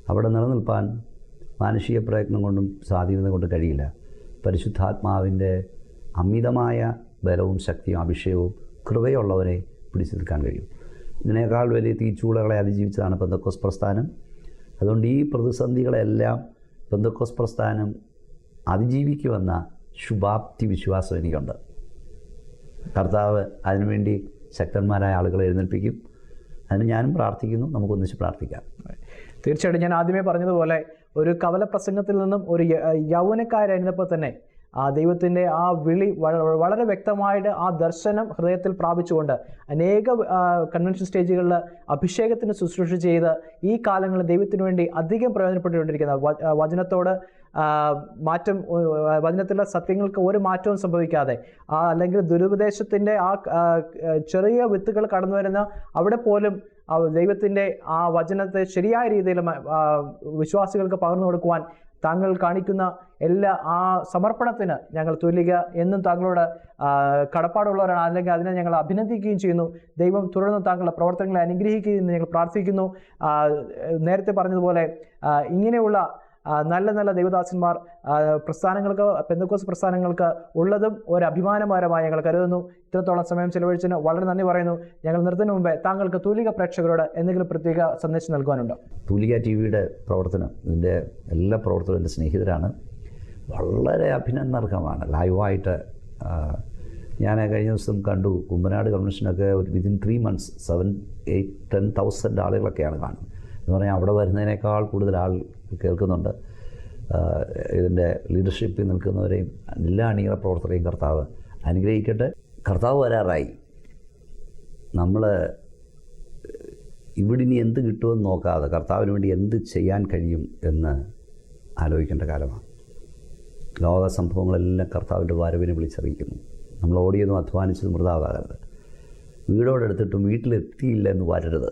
അവിടെ നിലനിൽപ്പാൻ മാനുഷിക പ്രയത്നം കൊണ്ടും സ്വാധീനത കൊണ്ട് കഴിയില്ല. പരിശുദ്ധാത്മാവിൻ്റെ അമിതമായ ബലവും ശക്തിയും അഭിഷേകവും കൃപയുള്ളവരെ പിടിച്ചു നിൽക്കാൻ കഴിയും. ഇതിനേക്കാൾ വലിയ തീച്ചൂളകളെ അതിജീവിച്ചതാണ് പെന്തക്കോസ്ത് പ്രസ്ഥാനം. അതുകൊണ്ട് ഈ പ്രതിസന്ധികളെല്ലാം പെന്തക്കോസ്ത് പ്രസ്ഥാനം അതിജീവിക്കുമെന്ന ശുഭാപ്തി വിശ്വാസം എനിക്കുണ്ട്. കർത്താവ് അതിനുവേണ്ടി ശക്തന്മാരായ ആളുകളെ എഴുന്നേൽപ്പിക്കും. അതിന് ഞാനും പ്രാർത്ഥിക്കുന്നു. നമുക്കൊന്നിച്ച് പ്രാർത്ഥിക്കാം. തീർച്ചയായിട്ടും ഞാൻ ആദ്യമേ പറഞ്ഞതുപോലെ ഒരു കവല പ്രസംഗത്തിൽ നിന്നും ഒരു യൗവനക്കാരായിരുന്നപ്പോൾ തന്നെ ആ ദൈവത്തിൻ്റെ ആ വിളി വളരെ വ്യക്തമായിട്ട് ആ ദർശനം ഹൃദയത്തിൽ പ്രാപിച്ചുകൊണ്ട് അനേക കൺവെൻഷൻ സ്റ്റേജുകളിൽ അഭിഷേകത്തിന് ശുശ്രൂഷ ചെയ്ത് ഈ കാലങ്ങളിൽ ദൈവത്തിന് വേണ്ടി അധികം പ്രയോജനപ്പെട്ടുകൊണ്ടിരിക്കുന്ന വചനത്തോട് മാറ്റം, വചനത്തിലെ സത്യങ്ങൾക്ക് ഒരു മാറ്റവും സംഭവിക്കാതെ അല്ലെങ്കിൽ ദുരുപദേശത്തിൻ്റെ ആ ചെറിയ വിത്തുകൾ കടന്നു വരുന്ന അവിടെ പോലും ദൈവത്തിൻ്റെ ആ വചനത്തെ ശരിയായ രീതിയിൽ വിശ്വാസികൾക്ക് പകർന്നു കൊടുക്കുവാൻ താങ്കൾ കാണിക്കുന്ന എല്ലാ ആ സമർപ്പണത്തിന് ഞങ്ങൾ തുല്യക എന്നും താങ്കളോട് കടപ്പാടുള്ളവരാണ്. അല്ലെങ്കിൽ അതിനെ ഞങ്ങൾ അഭിനന്ദിക്കുകയും ചെയ്യുന്നു. ദൈവം തുടർന്ന് താങ്കളുടെ പ്രവർത്തനങ്ങളെ അനുഗ്രഹിക്കുകയും ഞങ്ങൾ പ്രാർത്ഥിക്കുന്നു. നേരത്തെ പറഞ്ഞതുപോലെ ഇങ്ങനെയുള്ള നല്ല നല്ല ദൈവദാസന്മാർ പ്രസ്ഥാനങ്ങൾക്ക്, പെന്തക്കോസ്ത് പ്രസ്ഥാനങ്ങൾക്ക് ഉള്ളതും ഒരു അഭിമാനകരമായി ഞങ്ങൾ കരുതുന്നു. ഇത്രത്തോളം സമയം ചെലവഴിച്ചതിന് വളരെ നന്ദി പറയുന്നു. ഞങ്ങൾ നിർത്തുന്നതിന് മുമ്പേ താങ്കൾക്ക് തൂലിക പ്രേക്ഷകരോട് എന്തെങ്കിലും പ്രത്യേക സന്ദേശം നൽകുവാനുണ്ടോ? തൂലിക TV പ്രവർത്തനം, ഇതിൻ്റെ എല്ലാ പ്രവർത്തനവും എൻ്റെ സ്നേഹിതരാണ്. വളരെ അഭിനന്ദനാർഹമാണ്. ലൈവായിട്ട് ഞാൻ കഴിഞ്ഞ ദിവസം കണ്ടു. കുമ്പനാട് കൺവെൻഷനൊക്കെ വിതിൻ 3 months 7,000-10,000 ആളുകളൊക്കെയാണ് കാണുന്നത്. എന്ന് പറഞ്ഞാൽ അവിടെ വരുന്നതിനേക്കാൾ കൂടുതൽ ആൾ കേൾക്കുന്നുണ്ട്. ഇതിൻ്റെ ലീഡർഷിപ്പിൽ നിൽക്കുന്നവരെയും എല്ലാ അണിയറ പ്രവർത്തകരെയും കർത്താവ് അനുഗ്രഹിക്കട്ടെ. കർത്താവ് വരാറായി. നമ്മൾ ഇവിടെ ഇനി എന്ത് കിട്ടുമെന്ന് നോക്കാതെ കർത്താവിന് വേണ്ടി എന്ത് ചെയ്യാൻ കഴിയും എന്ന് ആലോചിക്കേണ്ട കാലമാണ്. ലോക സംഭവങ്ങളെല്ലാം കർത്താവിൻ്റെ വരവിനെ വിളിച്ചറിയിക്കുന്നു. നമ്മൾ ഓടിയതും അധ്വാനിച്ചതും വൃഥാവാകരുത്. വീടോടെടുത്തിട്ടും വീട്ടിലെത്തിയില്ല എന്ന് വരരുത്.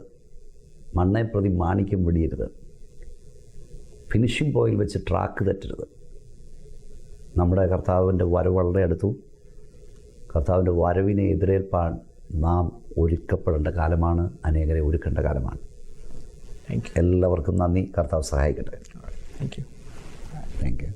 മണ്ണെ പ്രതി മാണിക്യം വെടിയരുത്. ഫിനിഷിംഗ് പോയിൽ വെച്ച് ട്രാക്ക് തെറ്റരുത്. നമ്മുടെ കർത്താവിൻ്റെ വരവ് വളരെ അടുത്തു. കർത്താവിൻ്റെ വരവിനെ എതിരേൽപ്പാൻ നാം ഒരുക്കപ്പെടേണ്ട കാലമാണ്. അനേകരെ ഒരുക്കേണ്ട കാലമാണ്. എല്ലാവർക്കും നന്ദി. കർത്താവ് സഹായിക്കട്ടെ. Thank you. Thank you.